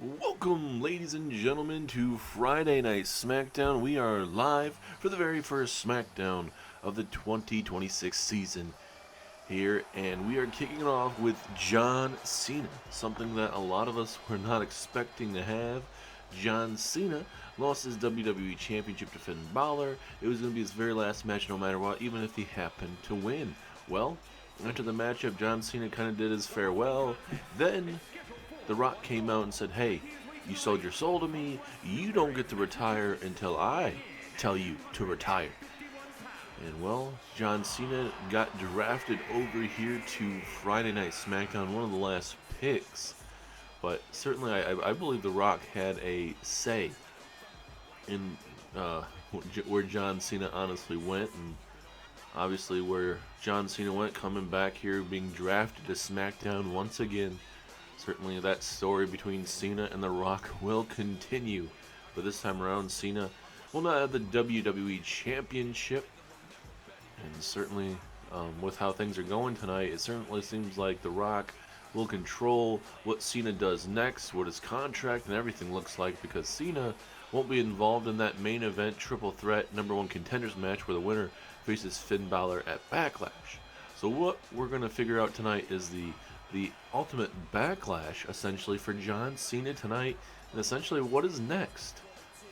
Welcome, ladies and gentlemen, to Friday Night SmackDown. We are live for the very first SmackDown of the 2026 season here, and we are kicking it off with John Cena, something that a lot of us were not expecting to have. John Cena lost his WWE Championship to Finn Balor. It was going to be his very last match no matter what, even if he happened to win. Well, after the matchup, John Cena kind of did his farewell. Then The Rock came out and said, "Hey, you sold your soul to me. You don't get to retire until I tell you to retire." And well, John Cena got drafted over here to Friday Night SmackDown, one of the last picks. But certainly, I believe The Rock had a say in where John Cena honestly went, and obviously where John Cena went, coming back here, being drafted to SmackDown once again. Certainly that story between Cena and The Rock will continue. But this time around, Cena will not have the WWE Championship. And certainly, with how things are going tonight, it certainly seems like The Rock will control what Cena does next, what his contract and everything looks like, because Cena won't be involved in that main event triple threat number one contenders match where the winner faces Finn Balor at Backlash. So what we're going to figure out tonight is the ultimate backlash, essentially, for John Cena tonight, and essentially what is next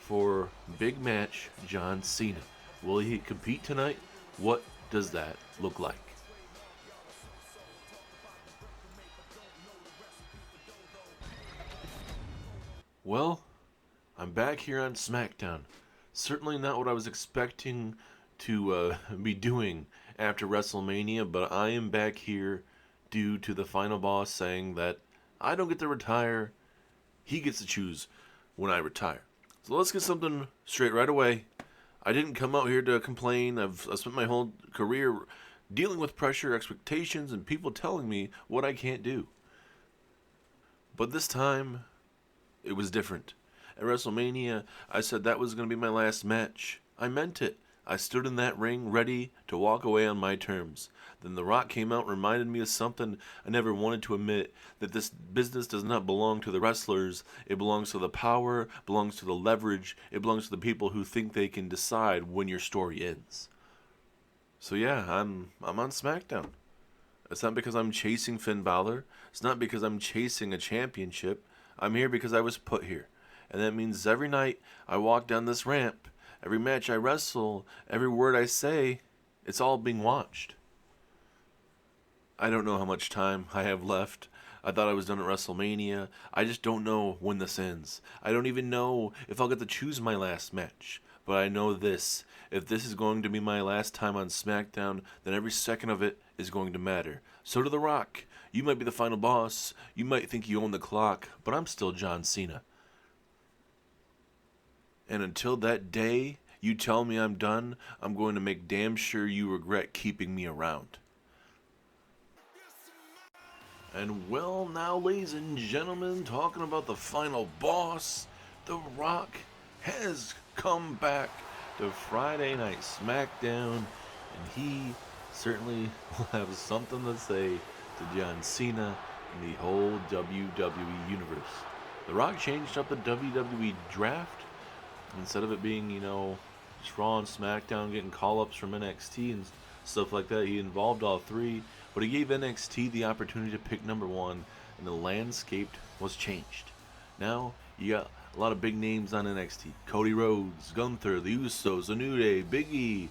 for big match John Cena. Will he compete tonight? What does that look like? Well, I'm back here on SmackDown. Certainly not what I was expecting to be doing after WrestleMania, but I am back here due to the final boss saying that I don't get to retire, he gets to choose when I retire. So let's get something straight right away. I didn't come out here to complain. I've spent my whole career dealing with pressure, expectations, and people telling me what I can't do. But this time, it was different. At WrestleMania, I said that was going to be my last match. I meant it. I stood in that ring ready to walk away on my terms. Then The Rock came out and reminded me of something I never wanted to admit, that this business does not belong to the wrestlers. It belongs to the power, belongs to the leverage, it belongs to the people who think they can decide when your story ends. So yeah, I'm on SmackDown. It's not because I'm chasing Finn Balor. It's not because I'm chasing a championship. I'm here because I was put here. And that means every night I walk down this ramp, every match I wrestle, every word I say, it's all being watched. I don't know how much time I have left. I thought I was done at WrestleMania. I just don't know when this ends. I don't even know if I'll get to choose my last match. But I know this. If this is going to be my last time on SmackDown, then every second of it is going to matter. So to The Rock. You might be the final boss. You might think you own the clock. But I'm still John Cena. And until that day you tell me I'm done, I'm going to make damn sure you regret keeping me around. And well, now, ladies and gentlemen, talking about the final boss, The Rock has come back to Friday Night SmackDown, and he certainly will have something to say to John Cena and the whole WWE Universe. The Rock changed up the WWE Draft. Instead of it being, just Raw and SmackDown getting call-ups from NXT and stuff like that, he involved all three. But he gave NXT the opportunity to pick number one, and the landscape was changed. Now, you got a lot of big names on NXT. Cody Rhodes, Gunther, The Usos, The New Day, Big E,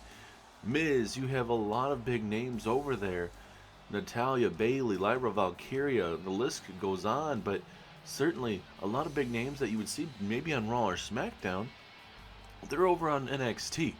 Miz. You have a lot of big names over there. Natalya, Bayley, Lyra Valkyria, the list goes on. But certainly, a lot of big names that you would see maybe on Raw or SmackDown, they're over on NXT.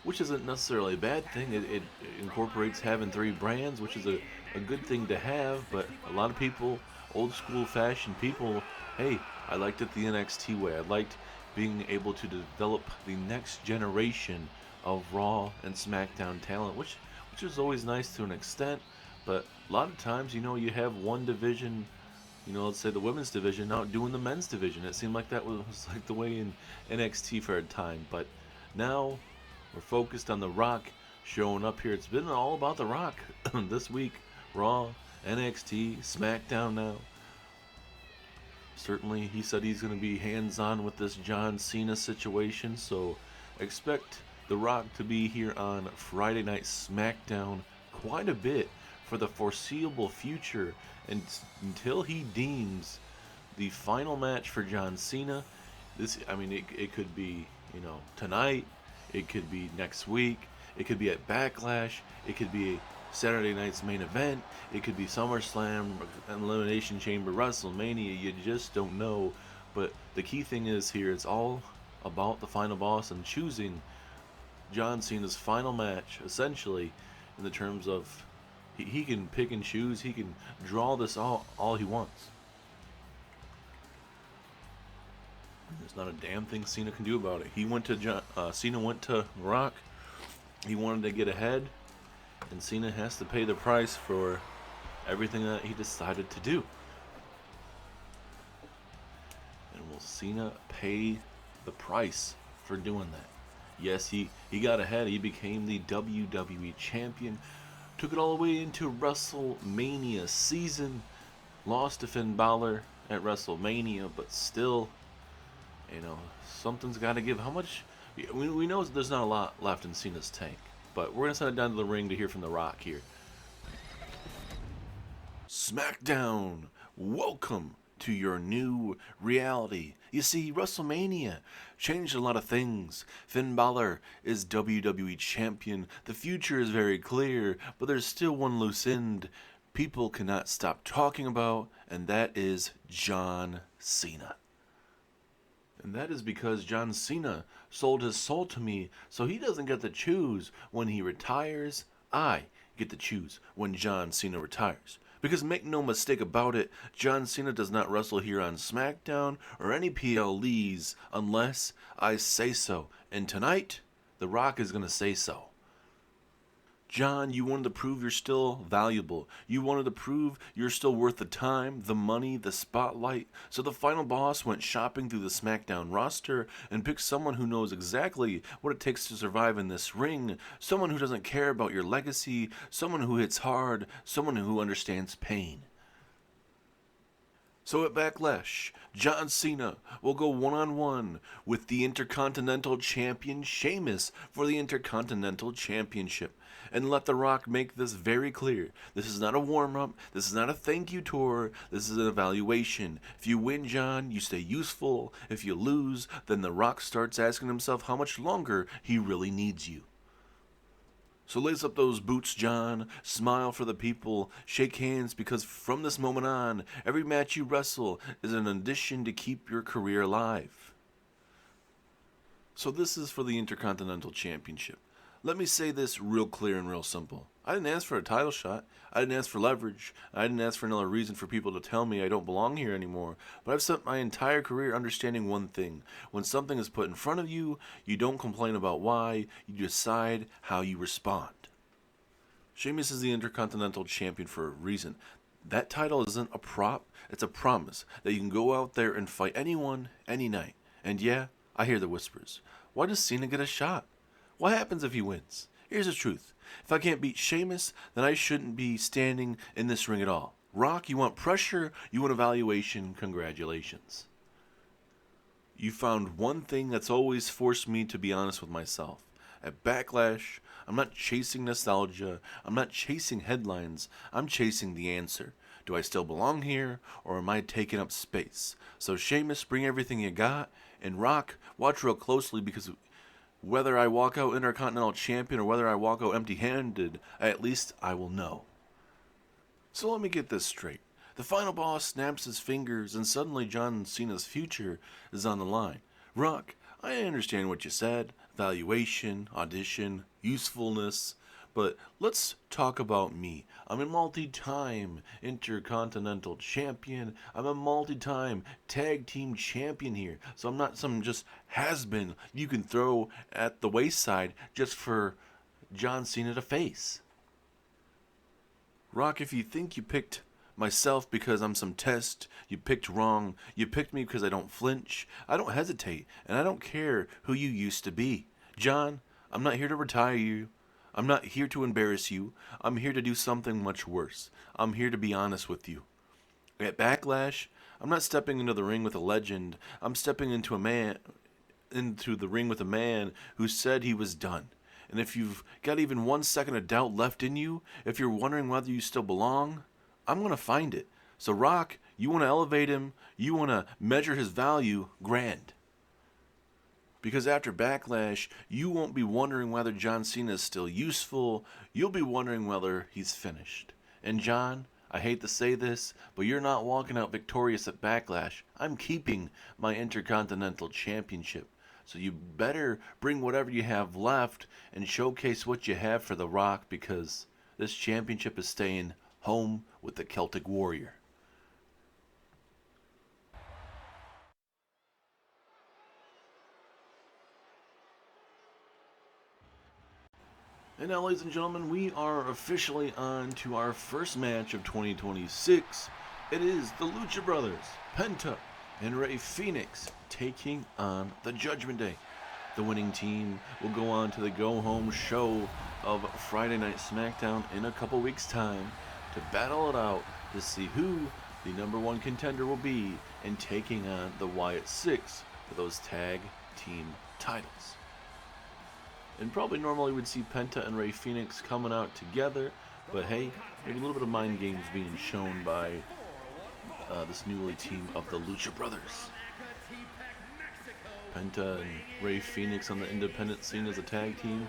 Which isn't necessarily a bad thing. It incorporates having three brands, which is a good thing to have, but a lot of people, old school fashioned people, hey, I liked it the NXT way. I liked being able to develop the next generation of Raw and SmackDown talent, which is always nice to an extent, but a lot of times, you have one division, let's say the women's division, outdoing the men's division. It seemed like that was like the way in NXT for a time, but now we're focused on The Rock showing up here. It's been all about The Rock this week. Raw, NXT, SmackDown now. Certainly, he said he's going to be hands-on with this John Cena situation, so expect The Rock to be here on Friday Night SmackDown quite a bit for the foreseeable future, and until he deems the final match for John Cena. It could be, tonight, it could be next week, it could be at Backlash, it could be Saturday night's main event, it could be SummerSlam, Elimination Chamber, WrestleMania. You just don't know. But the key thing is here, it's all about the final boss and choosing John Cena's final match, essentially, in the terms of he can pick and choose, he can draw this all he wants. There's not a damn thing Cena can do about it. Cena went to Rock. He wanted to get ahead, and Cena has to pay the price for everything that he decided to do. And will Cena pay the price for doing that? Yes, he got ahead. He became the WWE champion. Took it all the way into WrestleMania season. Lost to Finn Balor at WrestleMania, but still, something's got to give. How much? We know there's not a lot left in Cena's tank, but we're going to send it down to the ring to hear from The Rock here. SmackDown, welcome to your new reality. You see, WrestleMania changed a lot of things. Finn Balor is WWE champion. The future is very clear, but there's still one loose end people cannot stop talking about, and that is John Cena. And that is because John Cena sold his soul to me, so he doesn't get to choose when he retires. I get to choose when John Cena retires. Because make no mistake about it, John Cena does not wrestle here on SmackDown or any PLEs unless I say so. And tonight, The Rock is going to say so. John, you wanted to prove you're still valuable. You wanted to prove you're still worth the time, the money, the spotlight. So the final boss went shopping through the SmackDown roster and picked someone who knows exactly what it takes to survive in this ring, someone who doesn't care about your legacy, someone who hits hard, someone who understands pain. So at Backlash, John Cena will go one-on-one with the Intercontinental Champion Sheamus for the Intercontinental Championship. And let The Rock make this very clear. This is not a warm-up. This is not a thank you tour. This is an evaluation. If you win, John, you stay useful. If you lose, then The Rock starts asking himself how much longer he really needs you. So lace up those boots, John. Smile for the people. Shake hands, because from this moment on, every match you wrestle is an addition to keep your career alive. So this is for the Intercontinental Championship. Let me say this real clear and real simple. I didn't ask for a title shot. I didn't ask for leverage. I didn't ask for another reason for people to tell me I don't belong here anymore. But I've spent my entire career understanding one thing. When something is put in front of you, you don't complain about why. You decide how you respond. Sheamus is the Intercontinental Champion for a reason. That title isn't a prop. It's a promise that you can go out there and fight anyone, any night. And yeah, I hear the whispers. Why does Cena get a shot? What happens if he wins? Here's the truth. If I can't beat Sheamus, then I shouldn't be standing in this ring at all. Rock, you want pressure, you want evaluation, congratulations. You found one thing that's always forced me to be honest with myself. At Backlash, I'm not chasing nostalgia, I'm not chasing headlines, I'm chasing the answer. Do I still belong here, or am I taking up space? So Sheamus, bring everything you got, and Rock, watch real closely, because whether I walk out Intercontinental Champion or whether I walk out empty-handed, at least I will know. So let me get this straight. The final boss snaps his fingers and suddenly John Cena's future is on the line. Rock, I understand what you said. Valuation, audition, usefulness. But let's talk about me. I'm a multi-time Intercontinental Champion. I'm a multi-time Tag Team Champion here. So I'm not some just has-been you can throw at the wayside just for John Cena to face. Rock, if you think you picked myself because I'm some test, you picked wrong. You picked me because I don't flinch. I don't hesitate, and I don't care who you used to be. John, I'm not here to retire you. I'm not here to embarrass you. I'm here to do something much worse. I'm here to be honest with you. At Backlash, I'm not stepping into the ring with a legend. I'm stepping into the ring with a man who said he was done. And if you've got even 1 second of doubt left in you, if you're wondering whether you still belong, I'm going to find it. So Rock, you want to elevate him, you want to measure his value, grand. Because after Backlash, you won't be wondering whether John Cena is still useful, you'll be wondering whether he's finished. And John, I hate to say this, but you're not walking out victorious at Backlash. I'm keeping my Intercontinental Championship. So you better bring whatever you have left and showcase what you have for The Rock, because this championship is staying home with the Celtic Warrior. And now, ladies and gentlemen, we are officially on to our first match of 2026. It is the Lucha Brothers, Penta and Rey Fenix, taking on the Judgment Day. The winning team will go on to the go-home show of Friday Night SmackDown in a couple weeks' time to battle it out to see who the #1 contender will be and taking on the Wyatt Six for those tag team titles. And probably normally we'd see Penta and Rey Fenix coming out together, but hey, maybe a little bit of mind games being shown by this newly team of the Lucha Brothers. Penta and Rey Fenix on the independent scene as a tag team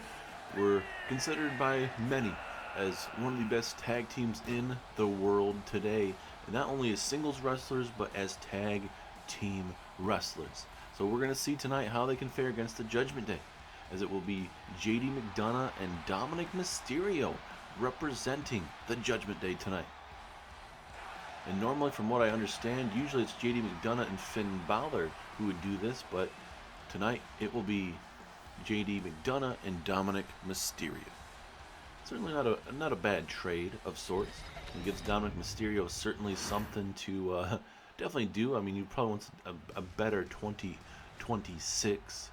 were considered by many as one of the best tag teams in the world today, and not only as singles wrestlers but as tag team wrestlers. So we're going to see tonight how they can fare against the Judgment Day, as it will be JD McDonough and Dominic Mysterio representing the Judgment Day tonight. And normally, from what I understand, usually it's JD McDonough and Finn Balor who would do this, but tonight it will be JD McDonough and Dominic Mysterio. Certainly not a bad trade of sorts. It gives Dominic Mysterio certainly something to definitely do. I mean, you probably want a better 2026.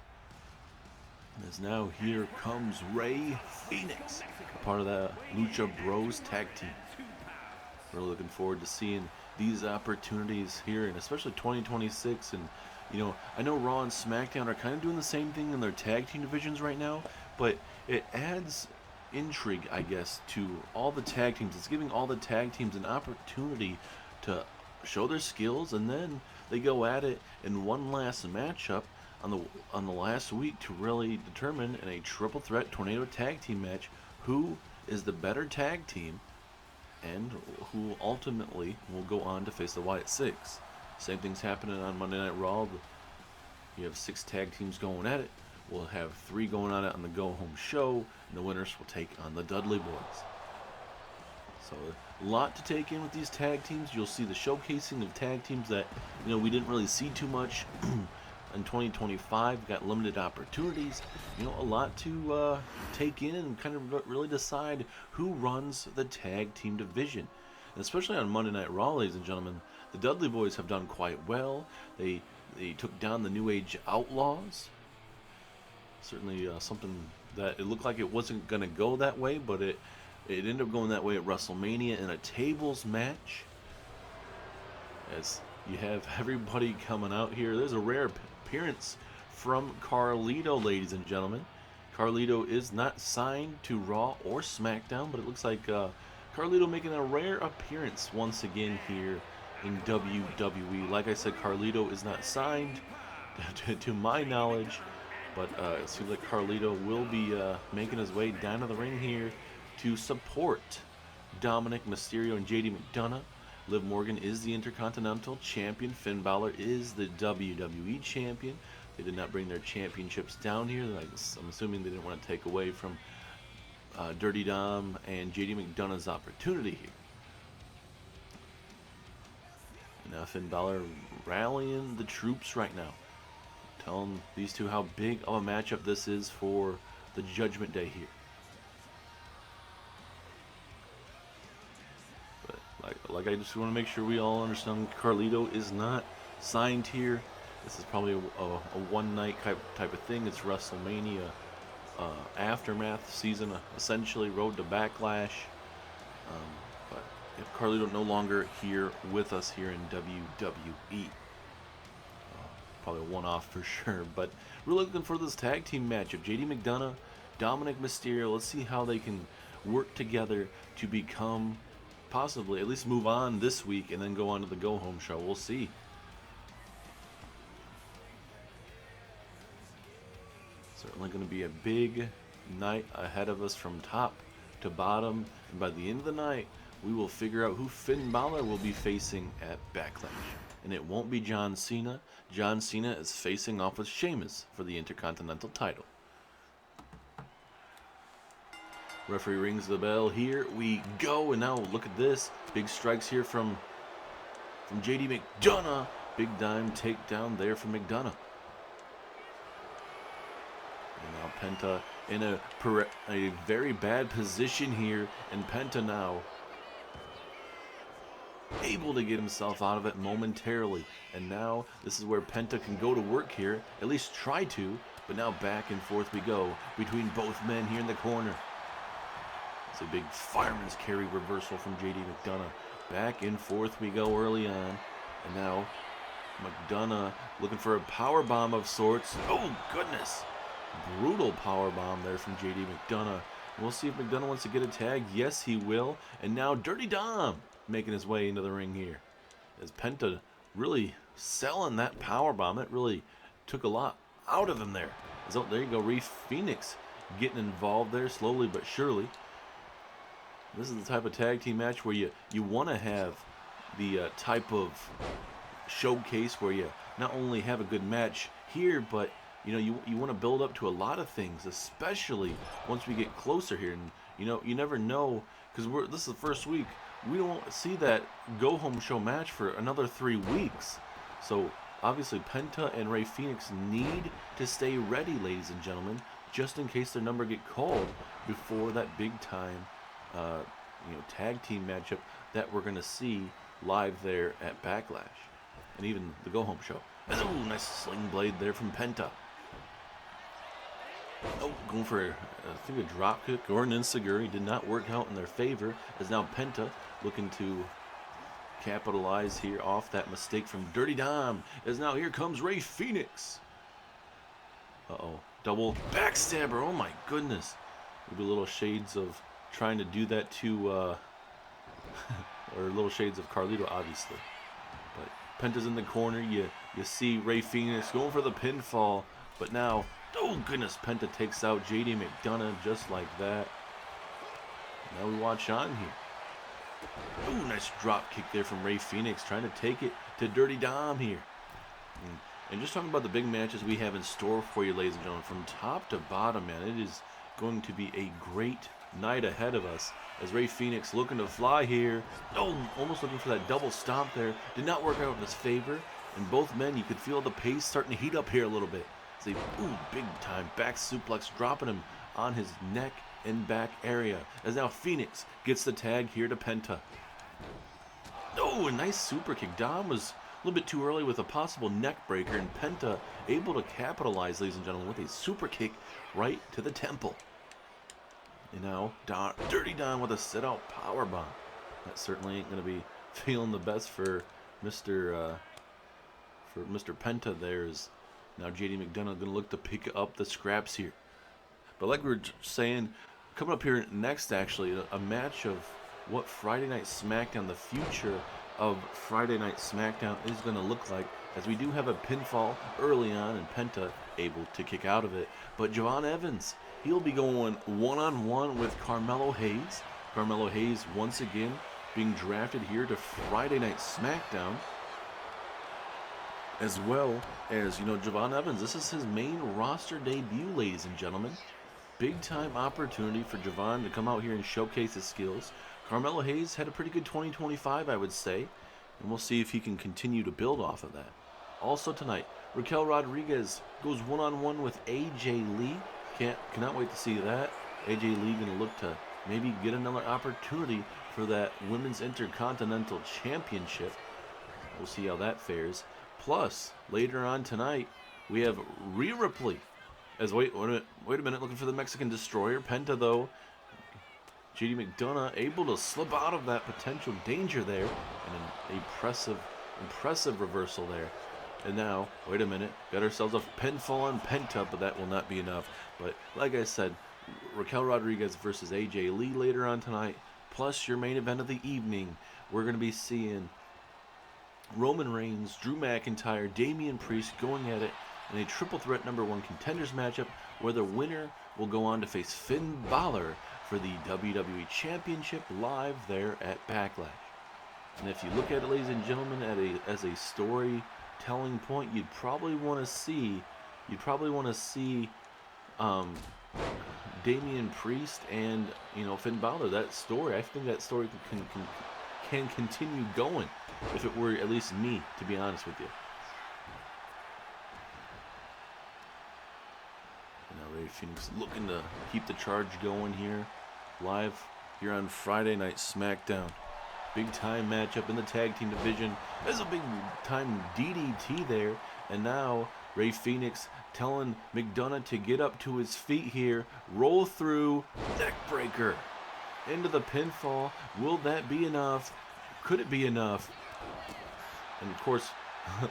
As now here comes Rey Fenix, part of the Lucha Bros tag team. We're looking forward to seeing these opportunities here, and especially 2026. And I know Raw and SmackDown are kind of doing the same thing in their tag team divisions right now, but it adds intrigue, I guess, to all the tag teams. It's giving all the tag teams an opportunity to show their skills, and then they go at it in one last matchup on the last week to really determine in a triple threat tornado tag team match who is the better tag team and who ultimately will go on to face the Wyatt Six. Same thing's happening on Monday Night Raw. You have 6 tag teams going at it. We'll have 3 going on it on the go-home show, and the winners will take on the Dudley Boys. So a lot to take in with these tag teams. You'll see the showcasing of tag teams that we didn't really see too much in 2025. Got limited opportunities. A lot to take in and kind of really decide who runs the tag team division. And especially on Monday Night Raw, ladies and gentlemen, the Dudley Boys have done quite well. They took down the New Age Outlaws. Certainly something that it looked like it wasn't going to go that way, but it ended up going that way at WrestleMania in a tables match. As you have everybody coming out here. There's a rare appearance from Carlito, ladies and gentlemen. Carlito is not signed to Raw or SmackDown, but it looks like Carlito making a rare appearance once again here in WWE. Like I said, Carlito is not signed to my knowledge, but it seems like Carlito will be making his way down to the ring here to support Dominic Mysterio and JD McDonough. Liv Morgan is the Intercontinental Champion. Finn Balor is the WWE Champion. They did not bring their championships down here. I'm assuming they didn't want to take away from Dirty Dom and JD McDonough's opportunity here. And now Finn Balor rallying the troops right now, telling these two how big of a matchup this is for the Judgment Day here. Like I just want to make sure we all understand, Carlito is not signed here. This is probably a one-night type of thing. It's WrestleMania aftermath season, essentially, road to Backlash. But if Carlito no longer here with us here in WWE. Probably a one-off for sure, but we're looking for this tag team matchup. JD McDonough, Dominic Mysterio. Let's see how they can work together to become, possibly, at least move on this week and then go on to the go-home show. We'll see. Certainly going to be a big night ahead of us from top to bottom. And by the end of the night, we will figure out who Finn Balor will be facing at Backlash. And it won't be John Cena. John Cena is facing off with Sheamus for the Intercontinental title. Referee rings the bell. Here we go. And now look at this. Big strikes here from JD McDonough. Big dime takedown there from McDonough. And now Penta in a very bad position here. And Penta now able to get himself out of it momentarily. And now this is where Penta can go to work here. At least try to. But now back and forth we go between both men here in the corner. It's a big fireman's carry reversal from JD McDonough. Back and forth we go early on. And now McDonough looking for a power bomb of sorts. Oh, goodness. Brutal power bomb there from JD McDonough. We'll see if McDonough wants to get a tag. Yes, he will. And now Dirty Dom making his way into the ring here. As Penta really selling that power bomb. It really took a lot out of him there. So there you go. Rey Fenix getting involved there slowly but surely. This is the type of tag team match where you want to have the type of showcase where you not only have a good match here, but you want to build up to a lot of things, especially once we get closer here. And you never know, because this is the first week. We don't see that go home show match for another 3 weeks. So obviously Penta and Rey Fenix need to stay ready, ladies and gentlemen, just in case their number get called before that big time tag team matchup that we're going to see live there at Backlash. And even the go home show. Oh, nice sling blade there from Penta. Oh, going for, I think, a drop kick or an enziguri. Did not work out in their favor, as now Penta looking to capitalize here off that mistake from Dirty Dom. As now here comes Rey Fenix. Uh-oh. Double backstabber. Oh, my goodness. Maybe little shades of trying to do that to, or little shades of Carlito, obviously. But Penta's in the corner. You see Rey Fenix going for the pinfall, but now, oh goodness, Penta takes out JD McDonough just like that. Now we watch on here. Oh, nice drop kick there from Rey Fenix, trying to take it to Dirty Dom here. And just talking about the big matches we have in store for you, ladies and gentlemen, from top to bottom, man, it is going to be a great night ahead of us as Rey Fenix looking to fly here. Oh, almost looking for that double stomp there. Did not work out in his favor. And both men, you could feel the pace starting to heat up here a little bit. See, ooh, big time back suplex, dropping him on his neck and back area. As now Phoenix gets the tag here to Penta. Oh, a nice super kick. Dom was a little bit too early with a possible neck breaker, and Penta able to capitalize, ladies and gentlemen, with a super kick right to the temple. And now Dirty Dom with a sit-out power bomb. That certainly ain't going to be feeling the best for Mr. Penta. There's now JD McDonough going to look to pick up the scraps here. But like we were saying, coming up here next, actually, a match of what Friday Night SmackDown, the future of Friday Night SmackDown is going to look like, as we do have a pinfall early on and Penta able to kick out of it. But Javon Evans, he'll be going one-on-one with Carmelo Hayes. Carmelo Hayes once again being drafted here to Friday Night SmackDown. As well as, Javon Evans. This is his main roster debut, ladies and gentlemen. Big time opportunity for Javon to come out here and showcase his skills. Carmelo Hayes had a pretty good 2025, I would say. And we'll see if he can continue to build off of that. Also tonight, Raquel Rodriguez goes one-on-one with AJ Lee. Cannot wait to see that. AJ Lee going to look to maybe get another opportunity for that Women's Intercontinental Championship. We'll see how that fares. Plus, later on tonight, we have Rhea Ripley. Wait a minute, looking for the Mexican Destroyer. Penta, though, JD McDonough able to slip out of that potential danger there, and an impressive reversal there. And now, wait a minute, got ourselves a pinfall on Penta, but that will not be enough. But like I said, Raquel Rodriguez versus AJ Lee later on tonight, plus your main event of the evening. We're going to be seeing Roman Reigns, Drew McIntyre, Damian Priest going at it in a triple threat #1 contenders matchup where the winner will go on to face Finn Balor for the WWE Championship live there at Backlash. And if you look at it, ladies and gentlemen, as a storytelling point, you'd probably want to see Damian Priest and Finn Balor. That story, I think that story can continue going if it were at least me, to be honest with you. And now Rey Fenix looking to keep the charge going here, live here on Friday Night SmackDown. Big time matchup in the tag team division. There's a big time DDT there, and now Rey Fenix telling McDonough to get up to his feet here, roll through, neck breaker into the pinfall. Will that be enough? Could it be enough? And of course,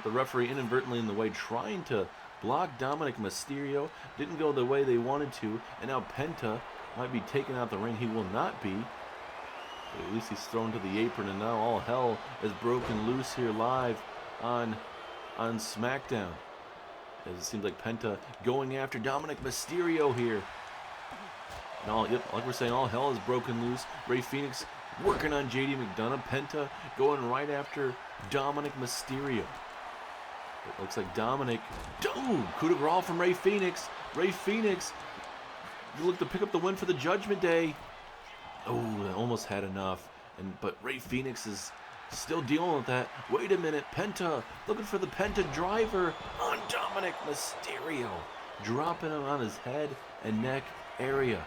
the referee inadvertently in the way, trying to block Dominic Mysterio. Didn't go the way they wanted to, and now Penta might be taken out the ring. He will not be. But at least he's thrown to the apron, and now all hell is broken loose here live on SmackDown. As it seems like Penta going after Dominic Mysterio here. And like we're saying, all hell is broken loose. Rey Fenix working on JD McDonough. Penta going right after Dominic Mysterio. It looks like Dominic. Coup de grace from Rey Fenix. Rey Fenix look to pick up the win for the Judgment Day. That almost had enough. But Rey Fenix is still dealing with that. Wait a minute, Penta looking for the Penta driver on Dominic Mysterio, dropping him on his head and neck area.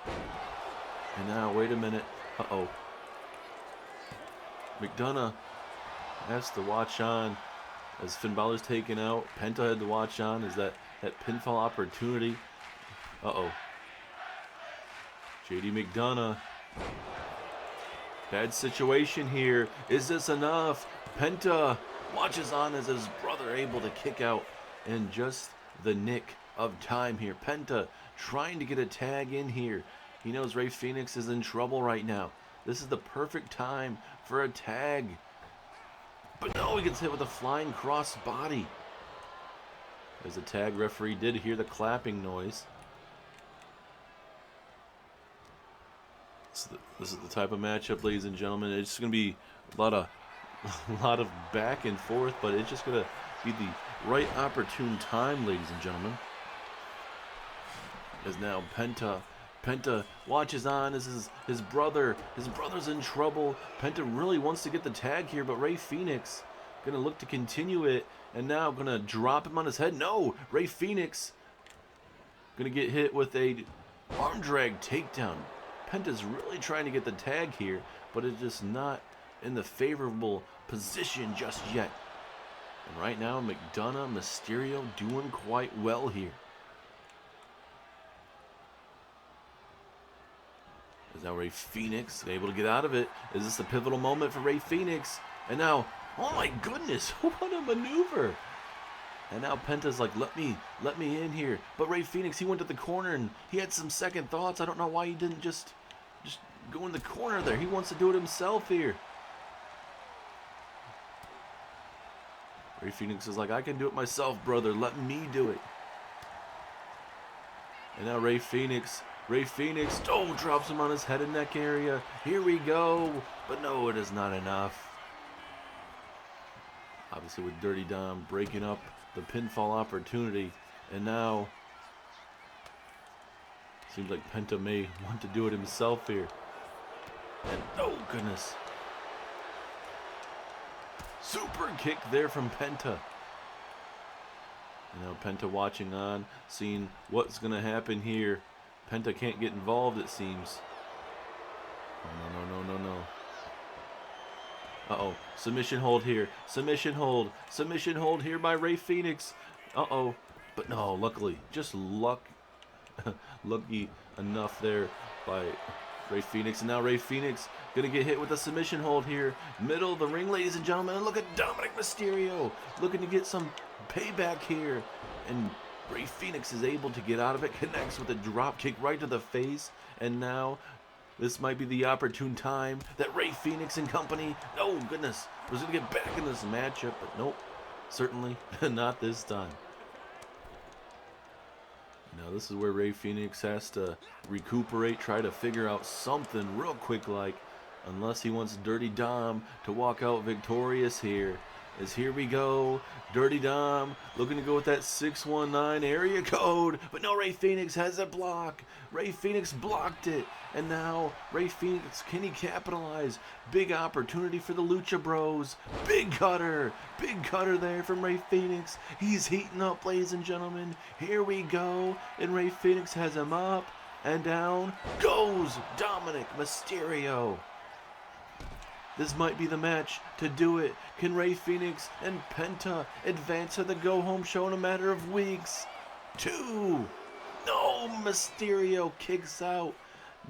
And now, wait a minute. McDonough has to watch on as Finn Balor's taken out. Penta had to watch on as that pinfall opportunity. JD McDonough. Bad situation here. Is this enough? Penta watches on as his brother able to kick out in just the nick of time here. Penta trying to get a tag in here. He knows Rey Fenix is in trouble right now. This is the perfect time for a tag. But no, he gets hit with a flying cross body. As the tag referee did hear the clapping noise. This is the type of matchup, ladies and gentlemen. It's going to be a lot of back and forth, but it's just going to be the right opportune time, ladies and gentlemen. As now Penta watches on as his brother's in trouble. Penta really wants to get the tag here, but Rey Fenix going to look to continue it, and now going to drop him on his head. No, Rey Fenix going to get hit with a arm drag takedown. Penta's really trying to get the tag here, but it's just not in the favorable position just yet. And right now, McDonough, Mysterio doing quite well here. Is now Rey Fenix able to get out of it? Is this a pivotal moment for Rey Fenix? And now, oh my goodness, what a maneuver! And now Penta's like, let me in here. But Rey Fenix, he went to the corner and he had some second thoughts. I don't know why he didn't just go in the corner there. He wants to do it himself here. Rey Fenix is like, I can do it myself, brother. Let me do it. And now Rey Fenix, drops him on his head and neck area. Here we go. But no, it is not enough. Obviously with Dirty Dom breaking up the pinfall opportunity. And now, seems like Penta may want to do it himself here. And oh goodness. Super kick there from Penta. You know, Penta watching on, seeing what's going to happen here. Penta can't get involved, it seems. Oh, no. Uh-oh. Submission hold here. Submission hold here by Rey Fenix. Uh-oh. But no, luckily. Just lucky enough there by Ray Phoenix, and now Ray Phoenix gonna get hit with a submission hold here. Middle of the ring, ladies and gentlemen, and look at Dominic Mysterio looking to get some payback here. And Ray Phoenix is able to get out of it, connects with a drop kick right to the face, and now this might be the opportune time that Ray Phoenix and company, oh goodness, was gonna get back in this matchup, but nope, certainly not this time. Now this is where Ray Phoenix has to recuperate, try to figure out something real quick, like, unless he wants Dirty Dom to walk out victorious here. As here we go, Dirty Dom looking to go with that 619 area code, but no, Ray Phoenix has a block. Ray Phoenix blocked it, and now Ray Phoenix, can he capitalize? Big opportunity for the Lucha Bros. Big cutter there from Ray Phoenix. He's heating up, ladies and gentlemen. Here we go, and Ray Phoenix has him up, and down goes Dominic Mysterio. This might be the match to do it. Can Ray Phoenix and Penta advance to the go-home show in a matter of weeks? 2. No, Mysterio kicks out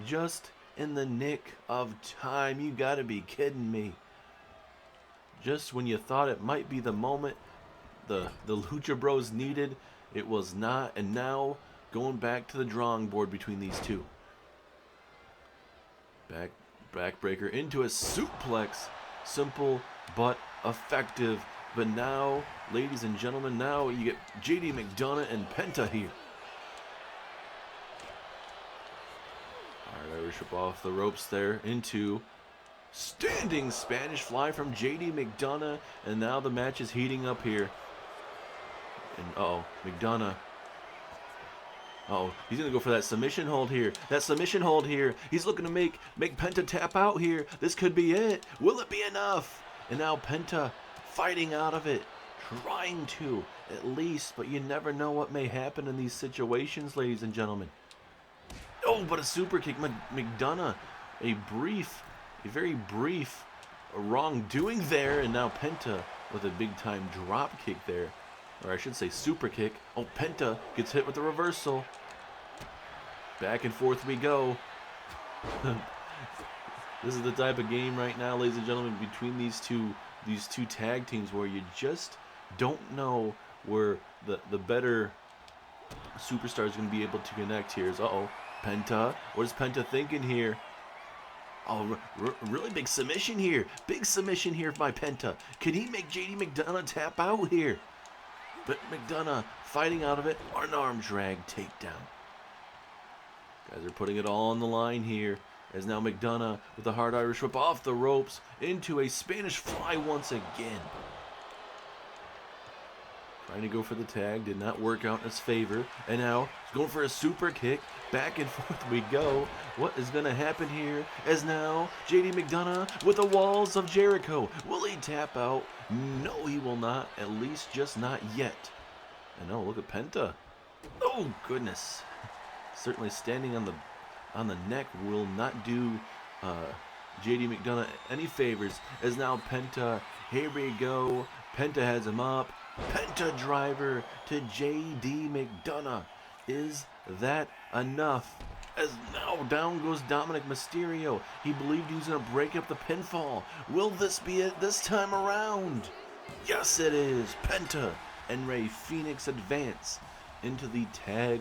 just in the nick of time. You gotta be kidding me. Just when you thought it might be the moment the Lucha Bros needed, it was not. And now going back to the drawing board between these two. Backbreaker into a suplex. Simple but effective. But now, ladies and gentlemen, now you get JD McDonough and Penta here. Alright, Irish whip off the ropes there into standing Spanish fly from JD McDonough. And now the match is heating up here. And McDonough. He's going to go for that submission hold here. He's looking to make Penta tap out here. This could be it. Will it be enough? And now Penta fighting out of it. Trying to, at least. But you never know what may happen in these situations, ladies and gentlemen. Oh, but a super kick. McDonough. A very brief wrongdoing there. And now Penta with a big-time drop kick there. Or I should say super kick. Oh, Penta gets hit with the reversal. Back and forth we go. This is the type of game right now, ladies and gentlemen, between these two tag teams where you just don't know where the better superstar is going to be able to connect here. Penta. What is Penta thinking here? Oh, really big submission here. Big submission here by Penta. Can he make JD McDonough tap out here? But McDonough fighting out of it. An arm drag takedown. Guys are putting it all on the line here. As now McDonough with the hard Irish whip off the ropes into a Spanish fly once again. Trying to go for the tag. Did not work out in his favor. And now he's going for a super kick. Back and forth we go. What is going to happen here? As now JD McDonough with the walls of Jericho. Will he tap out? No, he will not. At least just not yet. And oh, look at Penta. Oh, goodness. Certainly standing on the neck will not do JD McDonough any favors. As now Penta, here we go. Penta has him up. Penta driver to JD McDonough. Is that enough? As now down goes Dominic Mysterio. He believed he was going to break up the pinfall. Will this be it this time around? Yes, it is. Penta and Ray Phoenix advance into the tag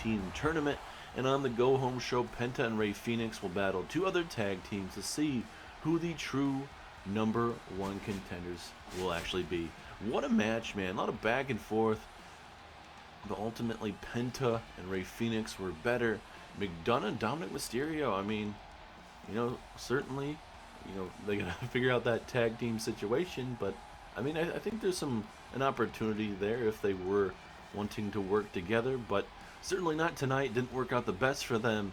team tournament. And on the go-home show, Penta and Ray Phoenix will battle two other tag teams to see who the true #1 contenders will actually be. What a match, man. A lot of back and forth. But ultimately, Penta and Ray Phoenix were better. McDonough and Dominic Mysterio, I mean, certainly, they got to figure out that tag team situation. But, I mean, I think there's an opportunity there if they were wanting to work together. But certainly not tonight. Didn't work out the best for them.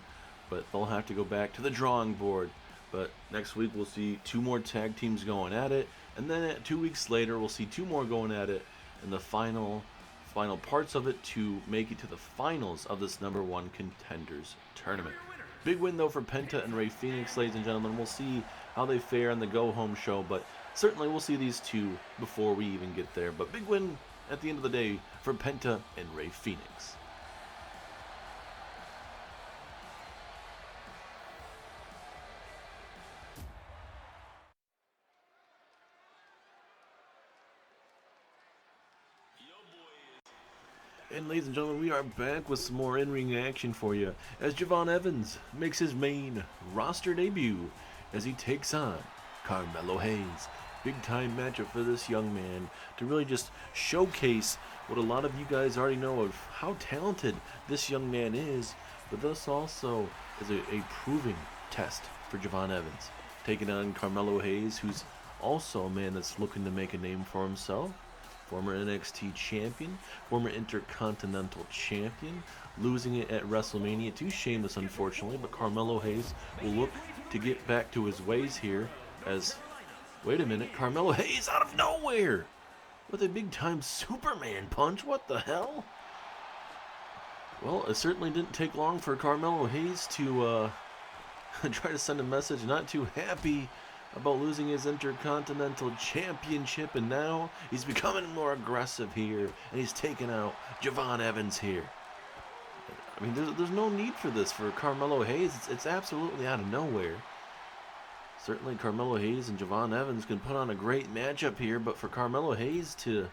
But they'll have to go back to the drawing board. But next week we'll see two more tag teams going at it. And then 2 weeks later we'll see two more going at it. And the final parts of it to make it to the finals of this #1 contenders tournament. Big win though for Penta and Ray Phoenix, ladies and gentlemen. We'll see how they fare on the go-home show. But certainly we'll see these two before we even get there. But big win at the end of the day for Penta and Ray Phoenix. And ladies and gentlemen, we are back with some more in-ring action for you as Javon Evans makes his main roster debut as he takes on Carmelo Hayes. Big time matchup for this young man to really just showcase what a lot of you guys already know of how talented this young man is, but this also is a proving test for Javon Evans. Taking on Carmelo Hayes, who's also a man that's looking to make a name for himself. Former NXT champion, former Intercontinental champion, losing it at WrestleMania to Sheamus, unfortunately, but Carmelo Hayes will look to get back to his ways here as, wait a minute, Carmelo Hayes out of nowhere with a big-time Superman punch. What the hell? Well, it certainly didn't take long for Carmelo Hayes to try to send a message, not too happy about losing his Intercontinental Championship, and now he's becoming more aggressive here, and he's taking out Javon Evans here. I mean, there's no need for this for Carmelo Hayes. It's absolutely out of nowhere. Certainly Carmelo Hayes and Javon Evans can put on a great matchup here, but for Carmelo Hayes to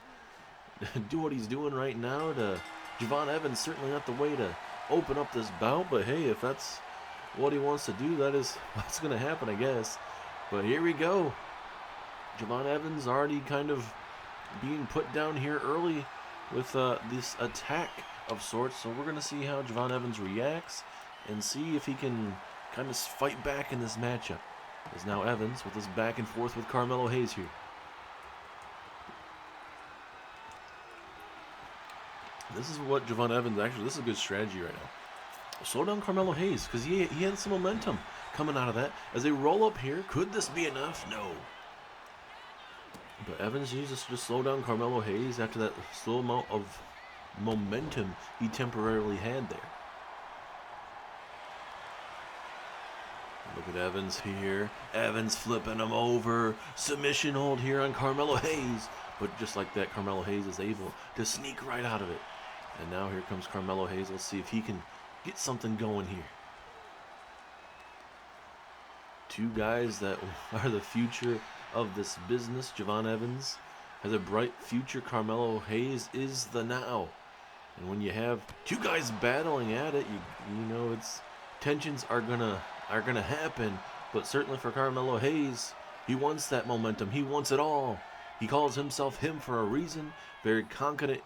do what he's doing right now to Javon Evans, certainly not the way to open up this bout, but hey, if that's what he wants to do, that is what's going to happen, I guess. But here we go. Javon Evans already kind of being put down here early with this attack of sorts. So we're going to see how Javon Evans reacts and see if he can kind of fight back in this matchup. As now Evans with his back and forth with Carmelo Hayes here. This is what Javon Evans, actually, this is a good strategy right now. Slow down Carmelo Hayes because he had some momentum coming out of that. As they roll up here, could this be enough? No. But Evans needs to just slow down Carmelo Hayes after that slow amount of momentum he temporarily had there. Look at Evans here. Evans flipping him over. Submission hold here on Carmelo Hayes. But just like that, Carmelo Hayes is able to sneak right out of it. And now here comes Carmelo Hayes. Let's see if he can get something going here. Two guys that are the future of this business. Javon Evans has a bright future. Carmelo Hayes is the now. And when you have two guys battling at it, you know it's tensions are gonna happen. But certainly for Carmelo Hayes, he wants that momentum. He wants it all. He calls himself him for a reason. Very confident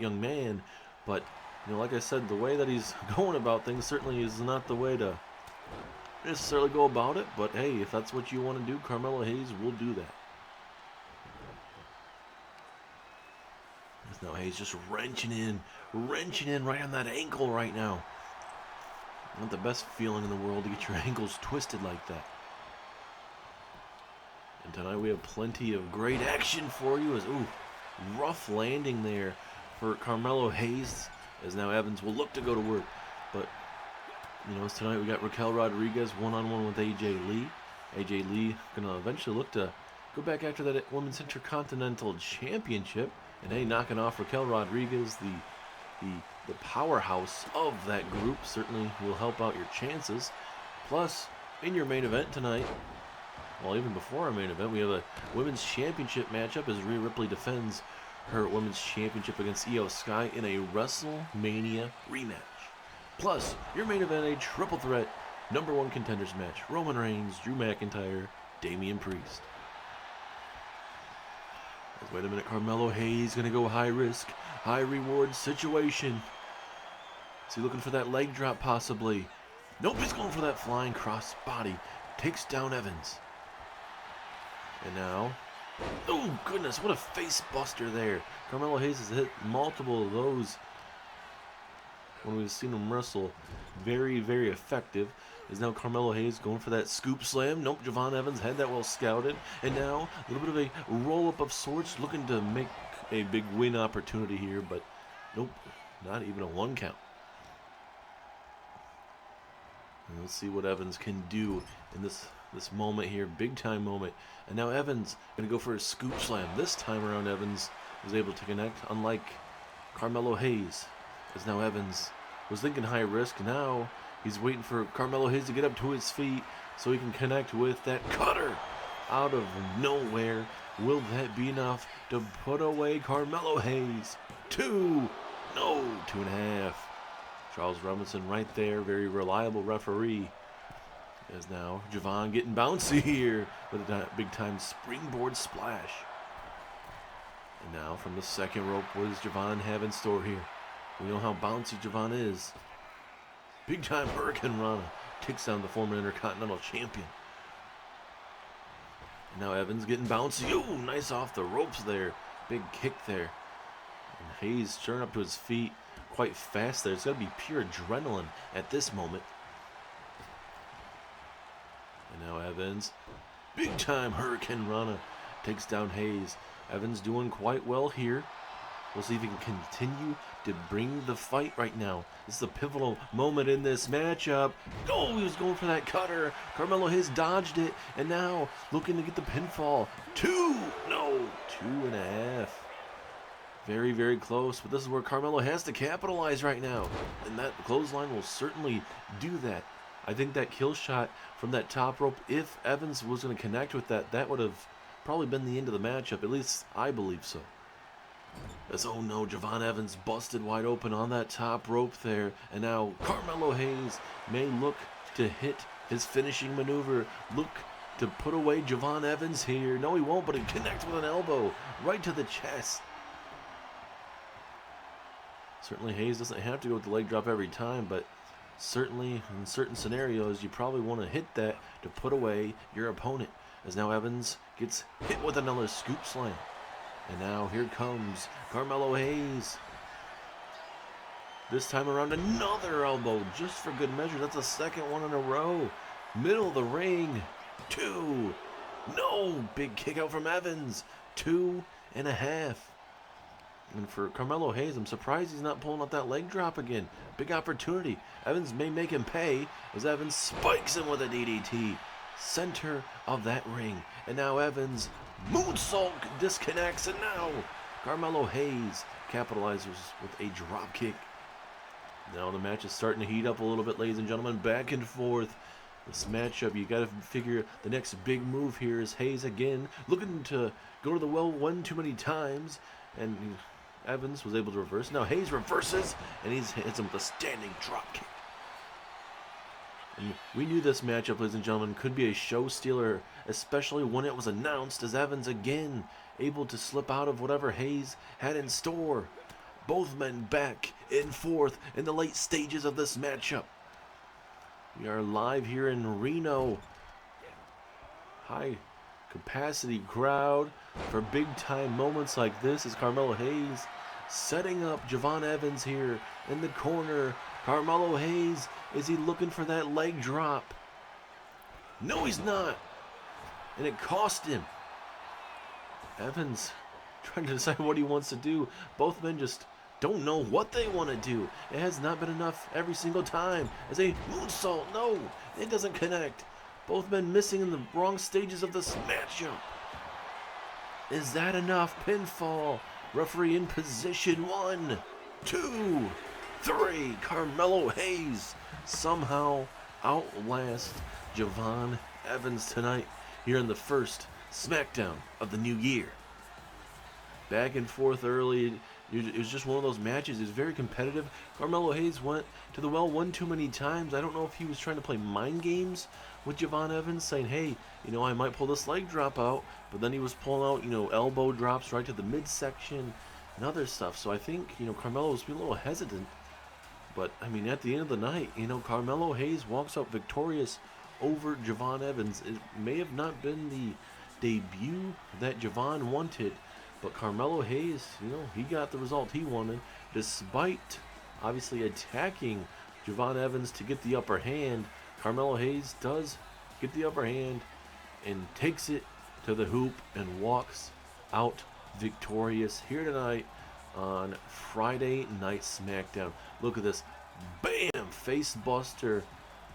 young man. But you know, like I said, the way that he's going about things certainly is not the way to necessarily go about it, but hey, if that's what you want to do, Carmelo Hayes will do that. Now Hayes just wrenching in right on that ankle right now. Not the best feeling in the world to get your ankles twisted like that. And tonight we have plenty of great action for you. As rough landing there for Carmelo Hayes, as now Evans will look to go to work, but you know, tonight we got Raquel Rodriguez one-on-one with AJ Lee. AJ Lee gonna eventually look to go back after that Women's Intercontinental Championship, and hey, knocking off Raquel Rodriguez, the powerhouse of that group, certainly will help out your chances. Plus, in your main event tonight, well, even before our main event, we have a Women's Championship matchup as Rhea Ripley defends her Women's Championship against Io Sky in a WrestleMania rematch. Plus, your main event, a triple threat #1 contenders match. Roman Reigns, Drew McIntyre, Damian Priest. Wait a minute, Carmelo Hayes going to go high risk, high reward situation. Is he looking for that leg drop possibly? Nope, he's going for that flying cross body. Takes down Evans. And now, oh goodness, what a face buster there. Carmelo Hayes has hit multiple of those when we've seen him wrestle. Very, very effective. Is now Carmelo Hayes going for that scoop slam. Nope, Javon Evans had that well scouted. And now a little bit of a roll-up of sorts, looking to make a big win opportunity here, but nope, not even a 1 count. And let's see what Evans can do in this moment here, big time moment. And now Evans going to go for a scoop slam. This time around, Evans was able to connect, unlike Carmelo Hayes. As now Evans was thinking high risk. Now he's waiting for Carmelo Hayes to get up to his feet so he can connect with that cutter out of nowhere. Will that be enough to put away Carmelo Hayes? 2, No, 2.5. Charles Robinson right there, very reliable referee. As now Javon getting bouncy here with a big time springboard splash. And now from the second rope, what does Javon have in store here? We know how bouncy Javon is. Big time Hurricane Rana takes down the former Intercontinental Champion. And now Evans getting bouncy. Ooh, nice off the ropes there. Big kick there. And Hayes turning up to his feet quite fast there. It's got to be pure adrenaline at this moment. And now Evans, big time Hurricane Rana, takes down Hayes. Evans doing quite well here. We'll see if he can continue to bring the fight right now. This is a pivotal moment in this matchup. Oh, he was going for that cutter. Carmelo Hayes dodged it, and now looking to get the pinfall. 2.5. Very, very close, but this is where Carmelo has to capitalize right now. And that clothesline will certainly do that. I think that kill shot from that top rope, if Evans was going to connect with that, that would have probably been the end of the matchup. At least I believe so. As, oh no, Javon Evans busted wide open on that top rope there. And now Carmelo Hayes may look to hit his finishing maneuver. Look to put away Javon Evans here. No, he won't, but he connects with an elbow right to the chest. Certainly Hayes doesn't have to go with the leg drop every time, but certainly in certain scenarios you probably want to hit that to put away your opponent. As now Evans gets hit with another scoop slam. And now here comes Carmelo Hayes. This time around another elbow just for good measure. That's the second one in a row. Middle of the ring. 2. No, big kick out from Evans. 2.5. And for Carmelo Hayes, I'm surprised he's not pulling out that leg drop again. Big opportunity. Evans may make him pay as Evans spikes him with a DDT. Center of that ring. And now Evans moonsault disconnects. And now Carmelo Hayes capitalizes with a drop kick. Now the match is starting to heat up a little bit, ladies and gentlemen. Back and forth. This matchup, you got to figure the next big move here is Hayes again looking to go to the well one too many times. And Evans was able to reverse. Now Hayes reverses, and he hits him with a standing drop kick. And we knew this matchup, ladies and gentlemen, could be a show stealer, especially when it was announced, as Evans again able to slip out of whatever Hayes had in store. Both men back and forth in the late stages of this matchup. We are live here in Reno. High capacity crowd for big time moments like this as Carmelo Hayes setting up Javon Evans here in the corner. Carmelo Hayes, is he looking for that leg drop? No, he's not. And it cost him. Evans trying to decide what he wants to do. Both men just don't know what they want to do. It has not been enough every single time. As a moonsault, no, it doesn't connect. Both men missing in the wrong stages of this matchup. Is that enough? Pinfall. Referee in position. 1, 2, 3. Carmelo Hayes somehow outlast Javon Evans tonight here in the first SmackDown of the new year. Back and forth early. It was just one of those matches. It was very competitive. Carmelo Hayes went to the well one too many times. I don't know if he was trying to play mind games with Javon Evans, saying, hey, I might pull this leg drop out. But then he was pulling out, elbow drops right to the midsection and other stuff. So I think, Carmelo was a little hesitant. But, at the end of the night, Carmelo Hayes walks out victorious over Javon Evans. It may have not been the debut that Javon wanted, but Carmelo Hayes, he got the result he wanted, despite obviously attacking Javon Evans to get the upper hand. Carmelo Hayes does get the upper hand and takes it to the hoop and walks out victorious here tonight on Friday Night SmackDown. Look at this. Bam! Face buster.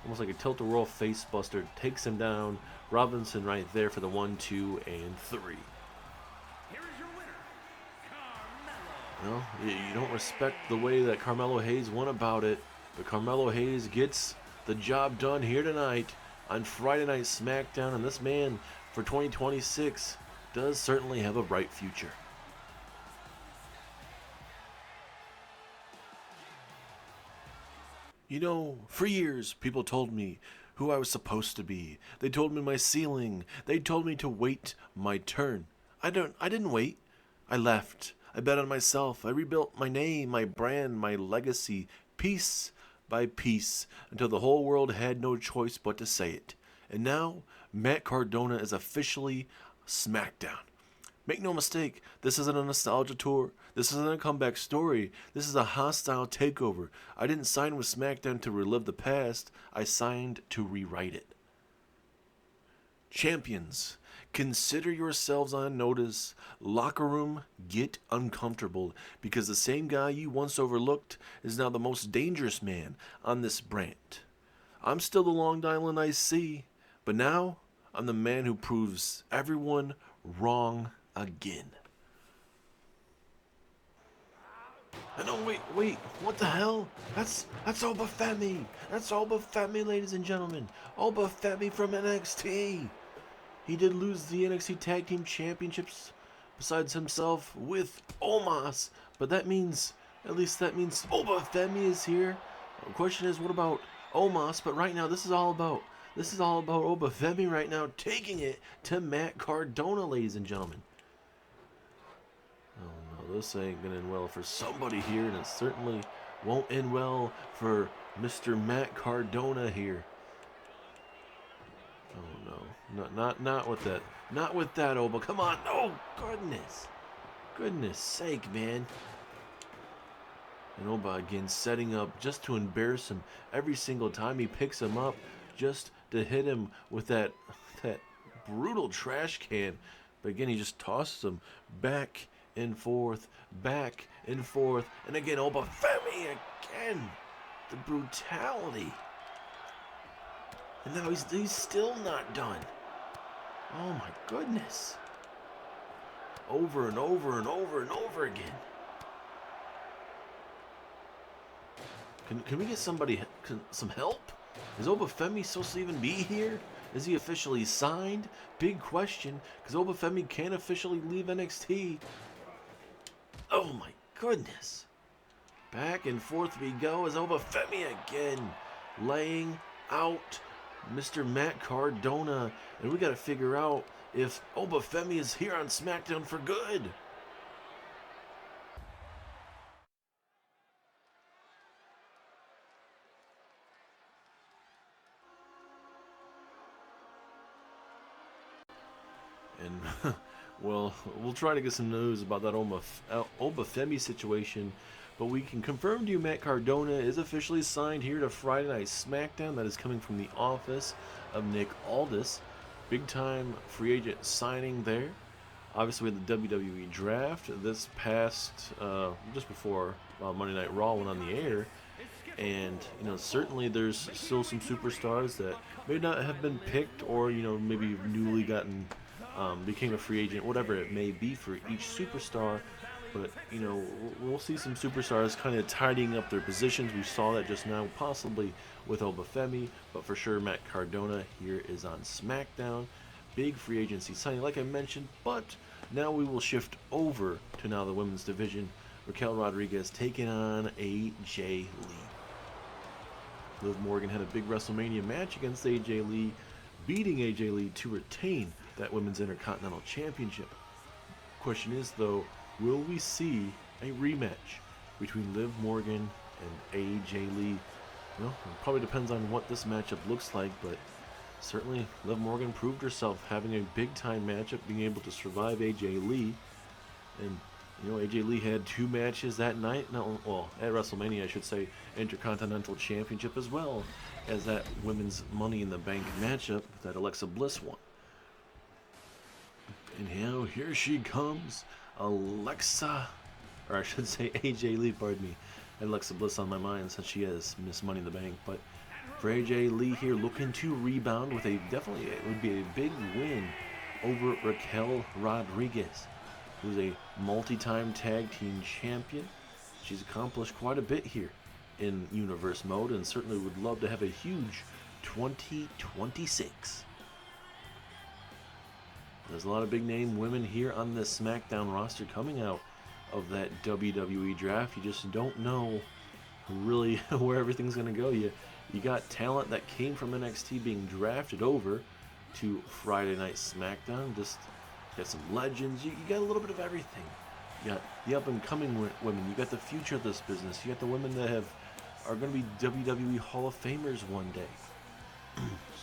Almost like a tilt-a-whirl face buster. Takes him down. Robinson right there for the 1, 2, and 3. Well, you don't respect the way that Carmelo Hayes went about it, but Carmelo Hayes gets the job done here tonight on Friday Night SmackDown, and this man for 2026 does certainly have a bright future. You know, for years, people told me who I was supposed to be. They told me my ceiling. They told me to wait my turn. I didn't wait. I left. I bet on myself. I rebuilt my name, my brand, my legacy, piece by piece, until the whole world had no choice but to say it. And now, Matt Cardona is officially SmackDown. Make no mistake, this isn't a nostalgia tour. This isn't a comeback story. This is a hostile takeover. I didn't sign with SmackDown to relive the past. I signed to rewrite it. Champions, consider yourselves on notice. Locker room, get uncomfortable, because the same guy you once overlooked is now the most dangerous man on this brand. I'm still the Long Island IC, but now I'm the man who proves everyone wrong again. No, wait, what the hell? That's Obafemi. That's Obafemi, ladies and gentlemen. Obafemi from NXT. He did lose the NXT Tag Team Championships besides himself with Omos, but at least that means Obafemi is here. The question is, what about Omos? But right now, this is all about Obafemi right now, taking it to Matt Cardona, ladies and gentlemen. Oh no, this ain't gonna end well for somebody here, and it certainly won't end well for Mr. Matt Cardona here. Oh no, not with that, not with that, Oba. Come on, oh goodness sake, man. And Oba again setting up just to embarrass him every single time he picks him up, just to hit him with that brutal trash can. But again, he just tosses him back and forth, and again, Obafemi again. The brutality. And now he's still not done. Oh my goodness. Over and over and over and over again. Can we get some help? Is Obafemi supposed to even be here? Is he officially signed? Big question, because Obafemi can't officially leave NXT. Oh my goodness. Back and forth we go as Obafemi again laying out Mr. Matt Cardona. And we got to figure out if Obafemi is here on SmackDown for good. And well, we'll try to get some news about that Obafemi situation, but we can confirm to you Matt Cardona is officially signed here to Friday Night SmackDown. That is coming from the office of Nick Aldis. Big time free agent signing there. Obviously, we had the WWE Draft this past, just before Monday Night Raw went on the air. And, certainly there's still some superstars that may not have been picked or, maybe newly became a free agent, whatever it may be for each superstar. But, we'll see some superstars kind of tidying up their positions. We saw that just now, possibly with Obafemi, but for sure Matt Cardona here is on SmackDown. Big free agency signing, like I mentioned, but now we will shift over to now the women's division. Raquel Rodriguez taking on AJ Lee. Liv Morgan had a big WrestleMania match against AJ Lee, beating AJ Lee to retain that Women's Intercontinental Championship. Question is, though, will we see a rematch between Liv Morgan and AJ Lee? Well, it probably depends on what this matchup looks like, but certainly Liv Morgan proved herself having a big-time matchup, being able to survive AJ Lee. And, AJ Lee had 2 matches that night. No, well, at WrestleMania, I should say, Intercontinental Championship, as well as that Women's Money in the Bank matchup that Alexa Bliss won. And here she comes, Alexa, or I should say AJ Lee, pardon me. I had Alexa Bliss on my mind since she has Miss Money in the Bank. But for AJ Lee here, looking to rebound with it would be a big win over Raquel Rodriguez, who's a multi-time tag team champion. She's accomplished quite a bit here in Universe mode, and certainly would love to have a huge 2026. There's a lot of big name women here on this SmackDown roster coming out of that WWE Draft. You just don't know really where everything's going to go. You got talent that came from NXT being drafted over to Friday Night SmackDown. Just got some legends. You got a little bit of everything. You got the up-and-coming women. You got the future of this business. You got the women that are going to be WWE Hall of Famers one day.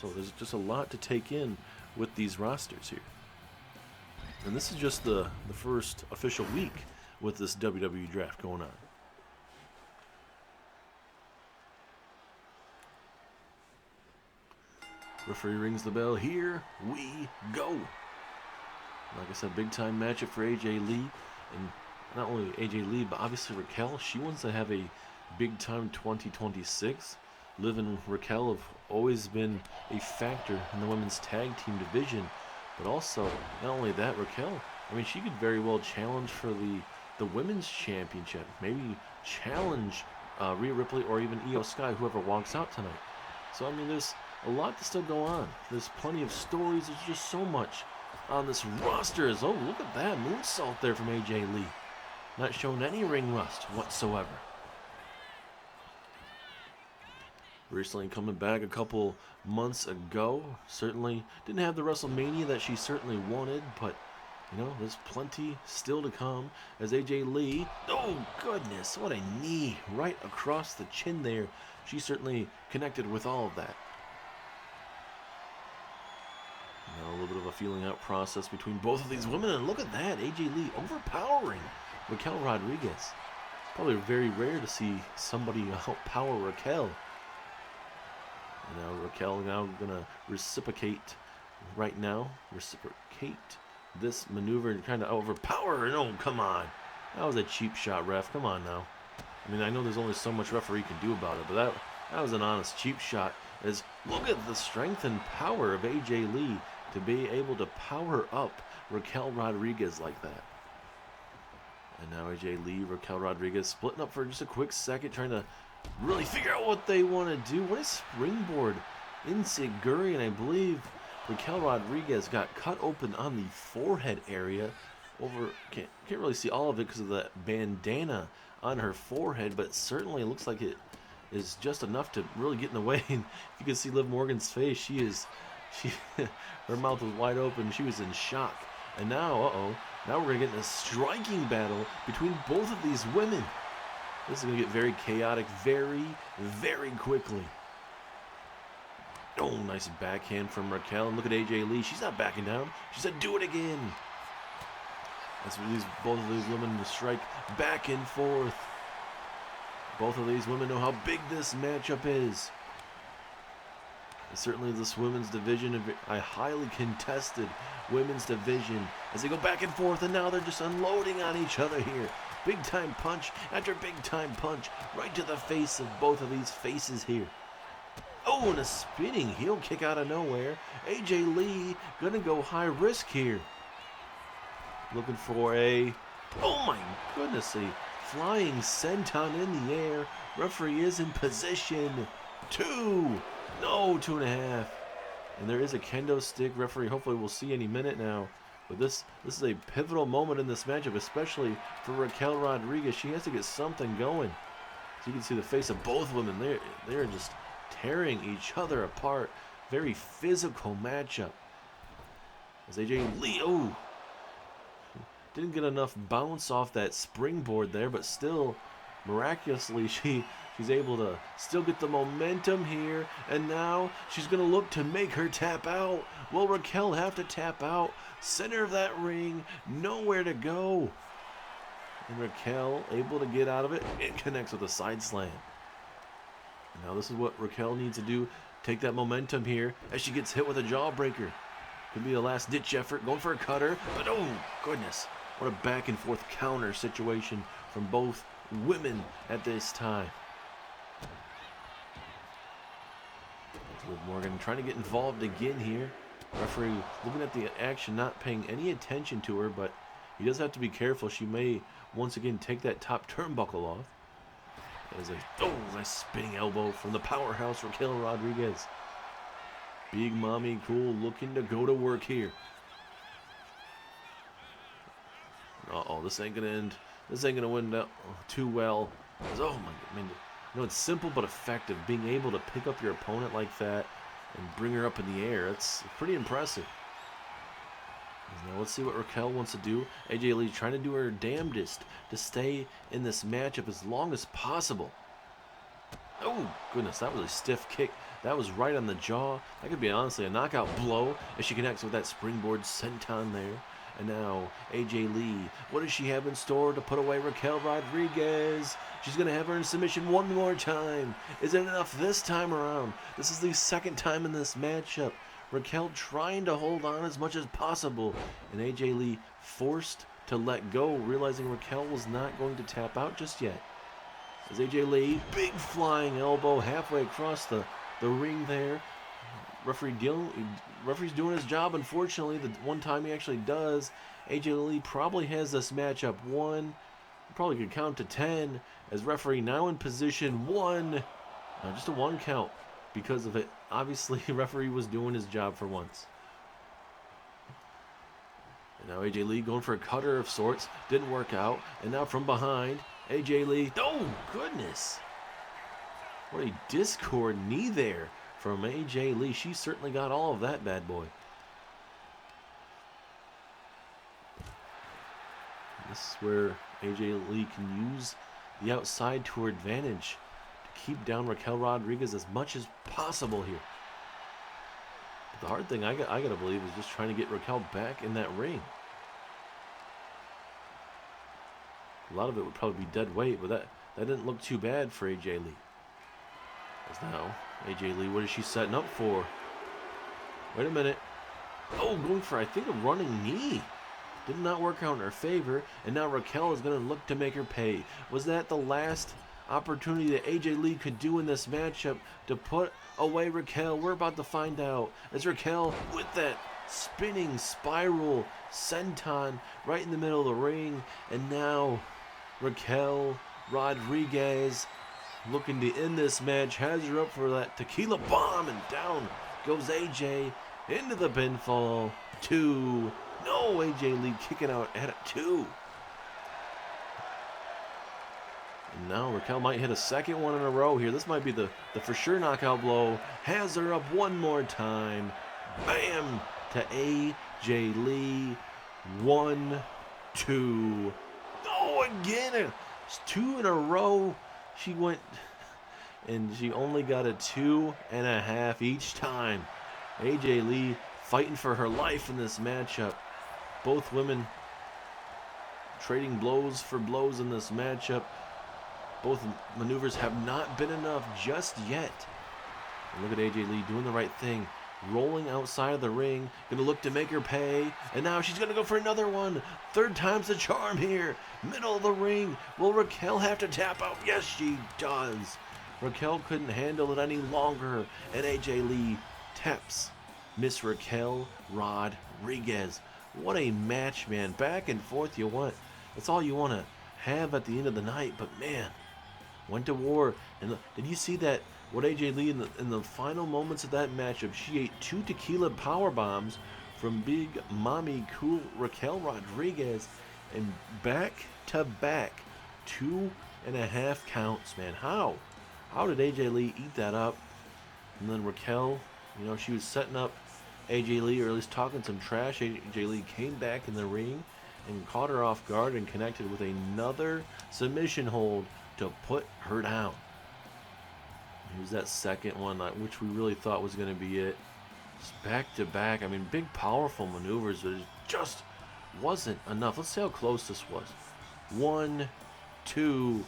So there's just a lot to take in with these rosters here. And this is just the first official week with this WWE Draft going on. Referee rings the bell. Here we go. Like I said, big time matchup for AJ Lee. And not only AJ Lee, but obviously Raquel. She wants to have a big time 2026. Liv and Raquel have always been a factor in the women's tag team division. But also, not only that, Raquel, I mean, she could very well challenge for the women's championship. Maybe challenge Rhea Ripley or even Io Sky, whoever walks out tonight. So, I mean, there's a lot to still go on. There's plenty of stories. There's just so much on this roster. Oh, look at that moonsault there from AJ Lee. Not showing any ring rust whatsoever. Recently coming back a couple months ago. Certainly didn't have the WrestleMania that she certainly wanted, but you know, there's plenty still to come as AJ Lee, oh goodness, what a knee right across the chin there. She certainly connected with all of that. Now a little bit of a feeling out process between both of these women, and look at that, AJ Lee overpowering Raquel Rodriguez. Probably very rare to see somebody outpower Raquel. And now Raquel gonna reciprocate right now. Reciprocate this maneuver and kind of overpower her. No, come on. That was a cheap shot, ref. Come on now. I mean, I know there's only so much referee can do about it, but that was an honest cheap shot. As look at the strength and power of AJ Lee to be able to power up Raquel Rodriguez like that. And now AJ Lee, Raquel Rodriguez splitting up for just a quick second, trying to really figure out what they want to do. What a springboard Insiguri, and I believe Raquel Rodriguez got cut open on the forehead area. Can't really see all of it because of that bandana on her forehead, but certainly it looks like it is just enough to really get in the way. And if you can see Liv Morgan's face, her mouth was wide open. She was in shock. And now, now we're gonna get in a striking battle between both of these women. This is going to get very chaotic very, very quickly. Oh, nice backhand from Raquel. And look at AJ Lee. She's not backing down. She said, do it again. That's what both of these women to strike back and forth. Both of these women know how big this matchup is. And certainly this women's division, a highly contested women's division, as they go back and forth, and now they're just unloading on each other here. Big time punch after big time punch right to the face of both of these faces here. Oh, and a spinning heel kick out of nowhere. AJ Lee gonna go high risk here. Looking for oh my goodness, a flying senton in the air. Referee is in position. 2. No, 2.5. And there is a kendo stick. Referee hopefully we'll see any minute now. But this is a pivotal moment in this matchup, especially for Raquel Rodriguez. She has to get something going. So you can see the face of both women. They're just tearing each other apart. Very physical matchup. As AJ Lee, didn't get enough bounce off that springboard there, but still, miraculously, she's able to still get the momentum here. And now she's going to look to make her tap out. Will Raquel have to tap out? Center of that ring, nowhere to go. And Raquel able to get out of it. It connects with a side slam. Now this is what Raquel needs to do. Take that momentum here as she gets hit with a jawbreaker. Could be a last ditch effort, going for a cutter. But oh goodness, what a back and forth counter situation from both women at this time. Liv Morgan trying to get involved again here. Referee looking at the action, not paying any attention to her, but he does have to be careful. She may once again take that top turnbuckle off. There's a nice spinning elbow from the powerhouse Raquel Rodriguez. Big Mommy Cool looking to go to work here. This ain't gonna end. This ain't gonna win too well. Oh my God, It's simple but effective. Being able to pick up your opponent like that and bring her up in the air, it's pretty impressive. Now let's see what Raquel wants to do. AJ Lee trying to do her damnedest to stay in this matchup as long as possible. Oh, goodness, that was a stiff kick. That was right on the jaw. That could be honestly a knockout blow if she connects with that springboard senton there. And now, AJ Lee, what does she have in store to put away Raquel Rodriguez? She's going to have her in submission one more time. Is it enough this time around? This is the second time in this matchup. Raquel trying to hold on as much as possible. And AJ Lee forced to let go, realizing Raquel was not going to tap out just yet. As AJ Lee, big flying elbow halfway across the ring there. Referee's doing his job. Unfortunately, the one time he actually does, AJ Lee probably has this matchup won. Probably could count to 10 as referee now in position 1. Just a 1 count because of it. Obviously, referee was doing his job for once. And now AJ Lee going for a cutter of sorts. Didn't work out. And now from behind, AJ Lee. Oh, goodness. What a discord knee there from AJ Lee. She certainly got all of that bad boy. This is where AJ Lee can use the outside to her advantage to keep down Raquel Rodriguez as much as possible here. But the hard thing I gotta believe is just trying to get Raquel back in that ring. A lot of it would probably be dead weight, but that didn't look too bad for AJ Lee. As now, AJ Lee, what is she setting up for? Wait a minute. Oh, going for, I think, a running knee. Did not work out in her favor, and now Raquel is going to look to make her pay. Was that the last opportunity that AJ Lee could do in this matchup to put away Raquel? We're about to find out. As Raquel, with that spinning spiral senton right in the middle of the ring, and now Raquel Rodriguez looking to end this match, has her up for that tequila bomb, and down goes AJ into the pinfall. 2. No, AJ Lee kicking out at 2. And now Raquel might hit a second one in a row here. This might be the for sure knockout blow. Has her up one more time. Bam! To AJ Lee. 1, 2. Oh, again! It's 2 in a row. She went, and she only got a 2.5 each time. AJ Lee fighting for her life in this matchup. Both women trading blows for blows in this matchup. Both maneuvers have not been enough just yet. And look at AJ Lee doing the right thing. Rolling outside of the ring. Going to look to make her pay. And now she's going to go for another one. 3rd time's the charm here. Middle of the ring. Will Raquel have to tap out? Yes, she does. Raquel couldn't handle it any longer. And AJ Lee taps Miss Raquel Rodriguez. What a match, man. Back and forth you want. That's all you want to have at the end of the night. But, man, went to war. And did you see that? What AJ Lee in the final moments of that matchup, she ate 2 tequila power bombs from Big Mommy Cool Raquel Rodriguez, and back to back 2.5 counts, man. How did AJ Lee eat that up? And then Raquel, she was setting up AJ Lee, or at least talking some trash. AJ Lee came back in the ring and caught her off guard and connected with another submission hold to put her down. Here's that second one, which we really thought was going to be it. Just back to back. I mean, big, powerful maneuvers, but it just wasn't enough. Let's see how close this was. 1, 2.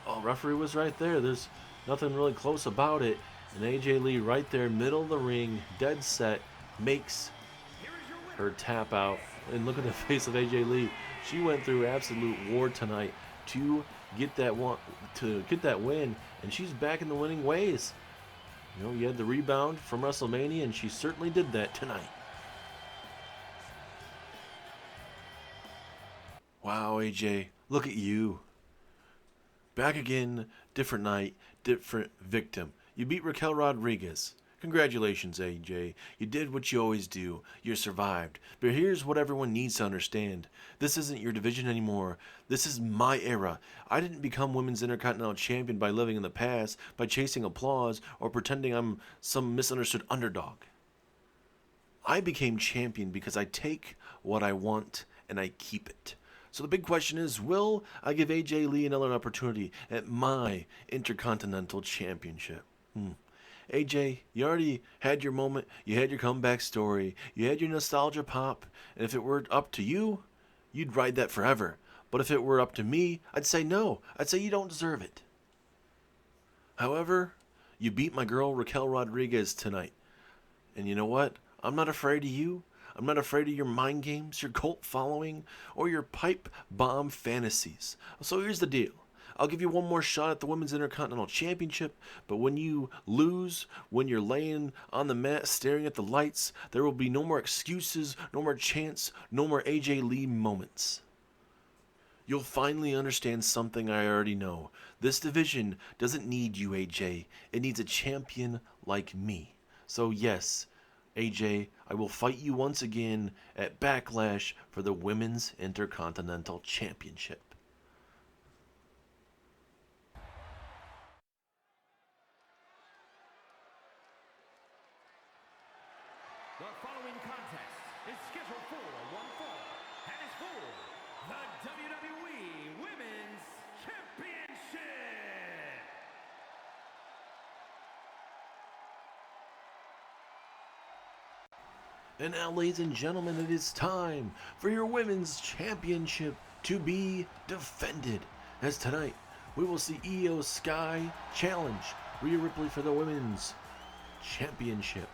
Oh, referee was right there. There's nothing really close about it. And AJ Lee right there, middle of the ring, dead set, makes her tap out. And look at the face of AJ Lee. She went through absolute war tonight to get that win, and she's back in the winning ways. You had the rebound from WrestleMania, and she certainly did that tonight. Wow, AJ, look at you. Back again, different night, different victim. You beat Raquel Rodriguez. Congratulations, AJ. You did what you always do. You survived. But here's what everyone needs to understand. This isn't your division anymore. This is my era. I didn't become Women's Intercontinental Champion by living in the past, by chasing applause, or pretending I'm some misunderstood underdog. I became champion because I take what I want and I keep it. So the big question is, will I give AJ Lee another opportunity at my Intercontinental Championship? AJ, you already had your moment, you had your comeback story, you had your nostalgia pop, and if it were up to you, you'd ride that forever. But if it were up to me, I'd say no. I'd say you don't deserve it. However, you beat my girl Raquel Rodriguez tonight. And you know what? I'm not afraid of you. I'm not afraid of your mind games, your cult following, or your pipe bomb fantasies. So here's the deal. I'll give you one more shot at the Women's Intercontinental Championship, but when you lose, when you're laying on the mat staring at the lights, there will be no more excuses, no more chants, no more AJ Lee moments. You'll finally understand something I already know. This division doesn't need you, AJ. It needs a champion like me. So yes, AJ, I will fight you once again at Backlash for the Women's Intercontinental Championship. The following contest is scheduled for one fall and is for the WWE Women's Championship. And now, ladies and gentlemen, it is time for your Women's Championship to be defended. As tonight, we will see Io Sky challenge Rhea Ripley for the Women's Championship.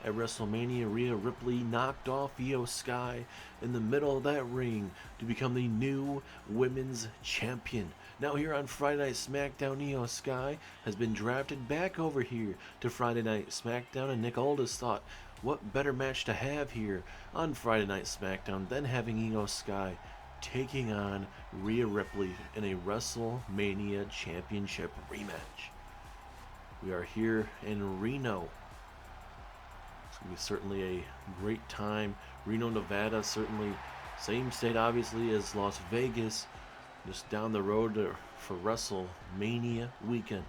At WrestleMania, Rhea Ripley knocked off Io Sky in the middle of that ring to become the new Women's Champion. Now here on Friday Night SmackDown, Io Sky has been drafted back over here to Friday Night SmackDown, and Nick Aldis thought, what better match to have here on Friday Night SmackDown than having Io Sky taking on Rhea Ripley in a WrestleMania Championship rematch. We are here in Reno. It's going to be certainly a great time. Reno, Nevada, certainly same state obviously as Las Vegas, just down the road for WrestleMania weekend.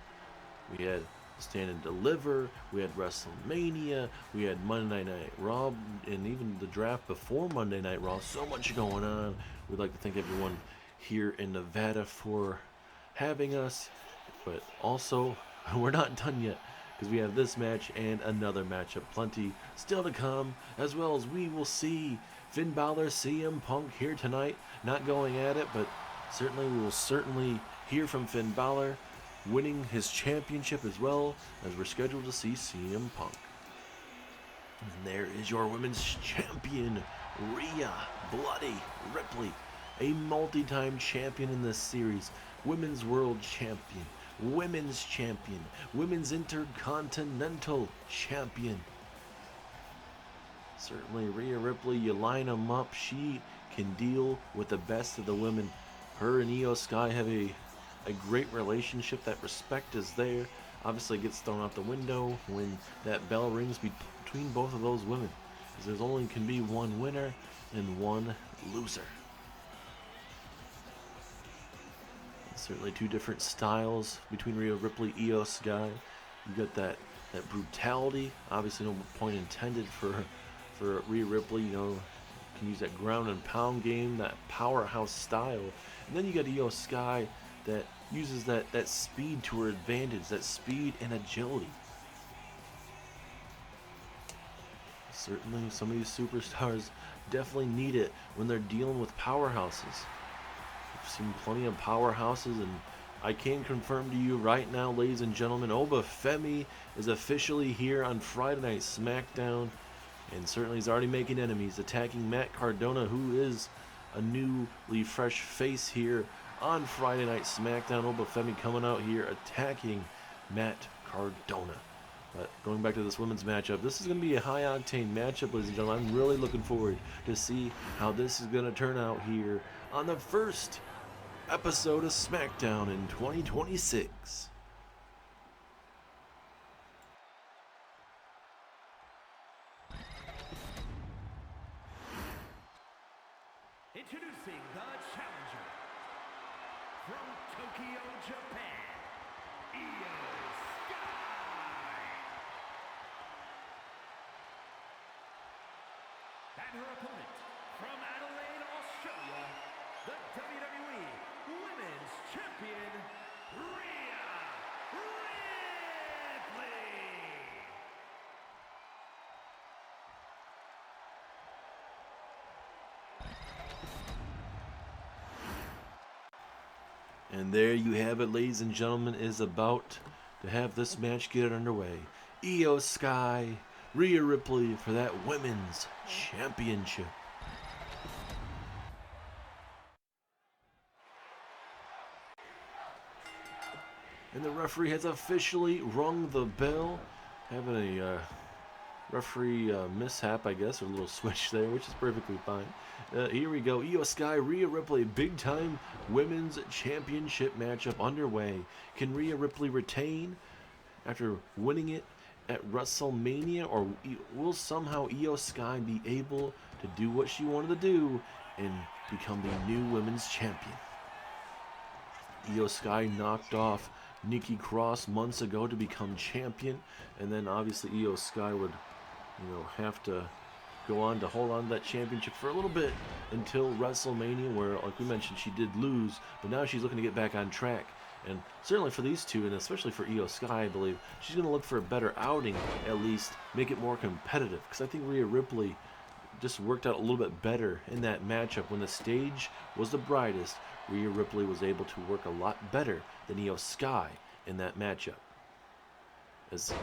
We had Stand and Deliver, we had WrestleMania, we had Monday Night Raw, and even the draft before Monday Night Raw. So much going on. We'd like to thank everyone here in Nevada for having us, but also we're not done yet, because we have this match and another matchup, plenty still to come, as well as we will see Finn Balor, CM Punk here tonight, not going at it, but certainly we will hear from Finn Balor winning his championship, as well as we're scheduled to see CM Punk. And there is your women's champion, Rhea Bloody Ripley, a multi-time champion in this series, women's world champion, women's champion, women's intercontinental champion. Certainly Rhea Ripley, you line them up, she can deal with the best of the women. Her and Io Sky have a great relationship. That respect is there. Obviously gets thrown out the window when that bell rings between both of those women, because there's only can be one winner and one loser. Certainly two different styles between Rhea Ripley, Io Sky. You got that brutality, obviously no point intended for Rhea Ripley, you know, can use that ground and pound game, that powerhouse style. And then you got Io Sky that uses that speed to her advantage, that speed and agility. Certainly some of these superstars definitely need it when they're dealing with powerhouses. We've seen plenty of powerhouses, and I can confirm to you right now, ladies and gentlemen, Oba Femi is officially here on Friday Night SmackDown, and certainly he's already making enemies, attacking Matt Cardona, who is a newly fresh face here on Friday Night SmackDown. Oba Femi coming out here attacking Matt Cardona. But going back to this women's matchup, this is going to be a high-octane matchup, ladies and gentlemen. I'm really looking forward to see how this is going to turn out here on the first episode of SmackDown in 2026. Tokyo, Japan, Io Sky. And her opponent, from Adelaide, Australia, the WWE Women's Champion, Rhea Ripley. And there you have it, ladies and gentlemen, is about to have this match get underway. Io Sky, Rhea Ripley for that Women's Championship. And the referee has officially rung the bell, having a referee mishap, I guess, or a little switch there, which is perfectly fine. Here we go. Io Sky, Rhea Ripley, big time Women's Championship matchup underway. Can Rhea Ripley retain after winning it at WrestleMania, or will somehow Io Sky be able to do what she wanted to do and become the new Women's Champion? Io Sky knocked off Nikki Cross months ago to become champion, and then obviously Io Sky would, have to go on to hold on to that championship for a little bit until WrestleMania, where, like we mentioned, she did lose, but now she's looking to get back on track. And certainly for these two, and especially for Io Sky, I believe, she's going to look for a better outing, at least make it more competitive, because I think Rhea Ripley just worked out a little bit better in that matchup. When the stage was the brightest, Rhea Ripley was able to work a lot better than Io Sky in that matchup.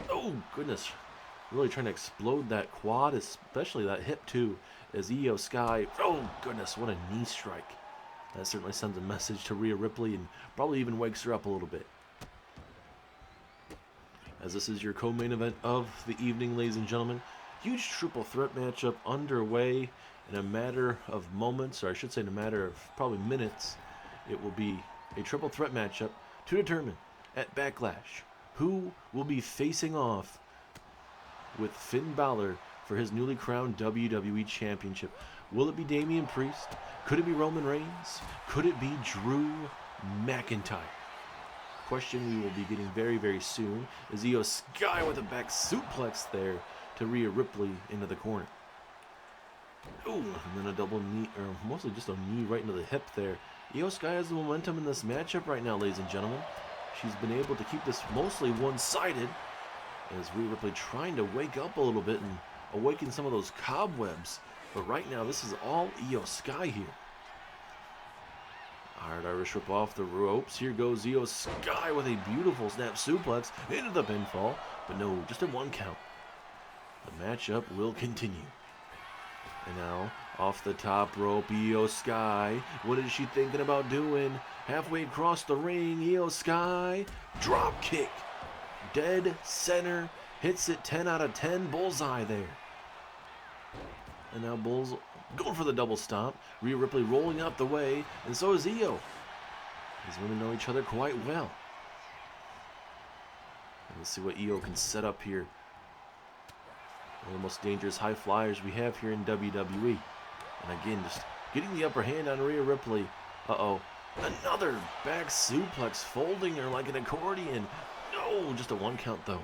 Oh goodness, really trying to explode that quad, especially that hip too, as Io Sky, oh goodness, what a knee strike. That certainly sends a message to Rhea Ripley and probably even wakes her up a little bit. As this is your co-main event of the evening, ladies and gentlemen, huge triple threat matchup underway in a matter of moments, or I should say in a matter of probably minutes. It will be a triple threat matchup to determine at Backlash who will be facing off with Finn Balor for his newly crowned WWE Championship. Will it be Damian Priest? Could it be Roman Reigns? Could it be Drew McIntyre? Question we will be getting very, very soon is Io Sky with a back suplex there to Rhea Ripley into the corner. Ooh, and then a double knee, or mostly just a knee right into the hip there. Io Sky has the momentum in this matchup right now, ladies and gentlemen. She's been able to keep this mostly one-sided, as Rhea Ripley trying to wake up a little bit and awaken some of those cobwebs. But right now, this is all Io Sky here. Hard Irish whip off the ropes. Here goes Io Sky with a beautiful snap suplex into the pinfall. But no, just a one count. The matchup will continue. And now, off the top rope, Io Sky. What is she thinking about doing? Halfway across the ring, Io Sky. Drop kick. Dead center. Hits it 10 out of 10. Bullseye there. And now Bulls going for the double stomp. Rhea Ripley rolling out the way. And so is Io. These women know each other quite well. And let's see what Io can set up here. One of the most dangerous high flyers we have here in WWE. And again, just getting the upper hand on Rhea Ripley. Uh-oh. Another back suplex, folding her like an accordion. No, just a one count though.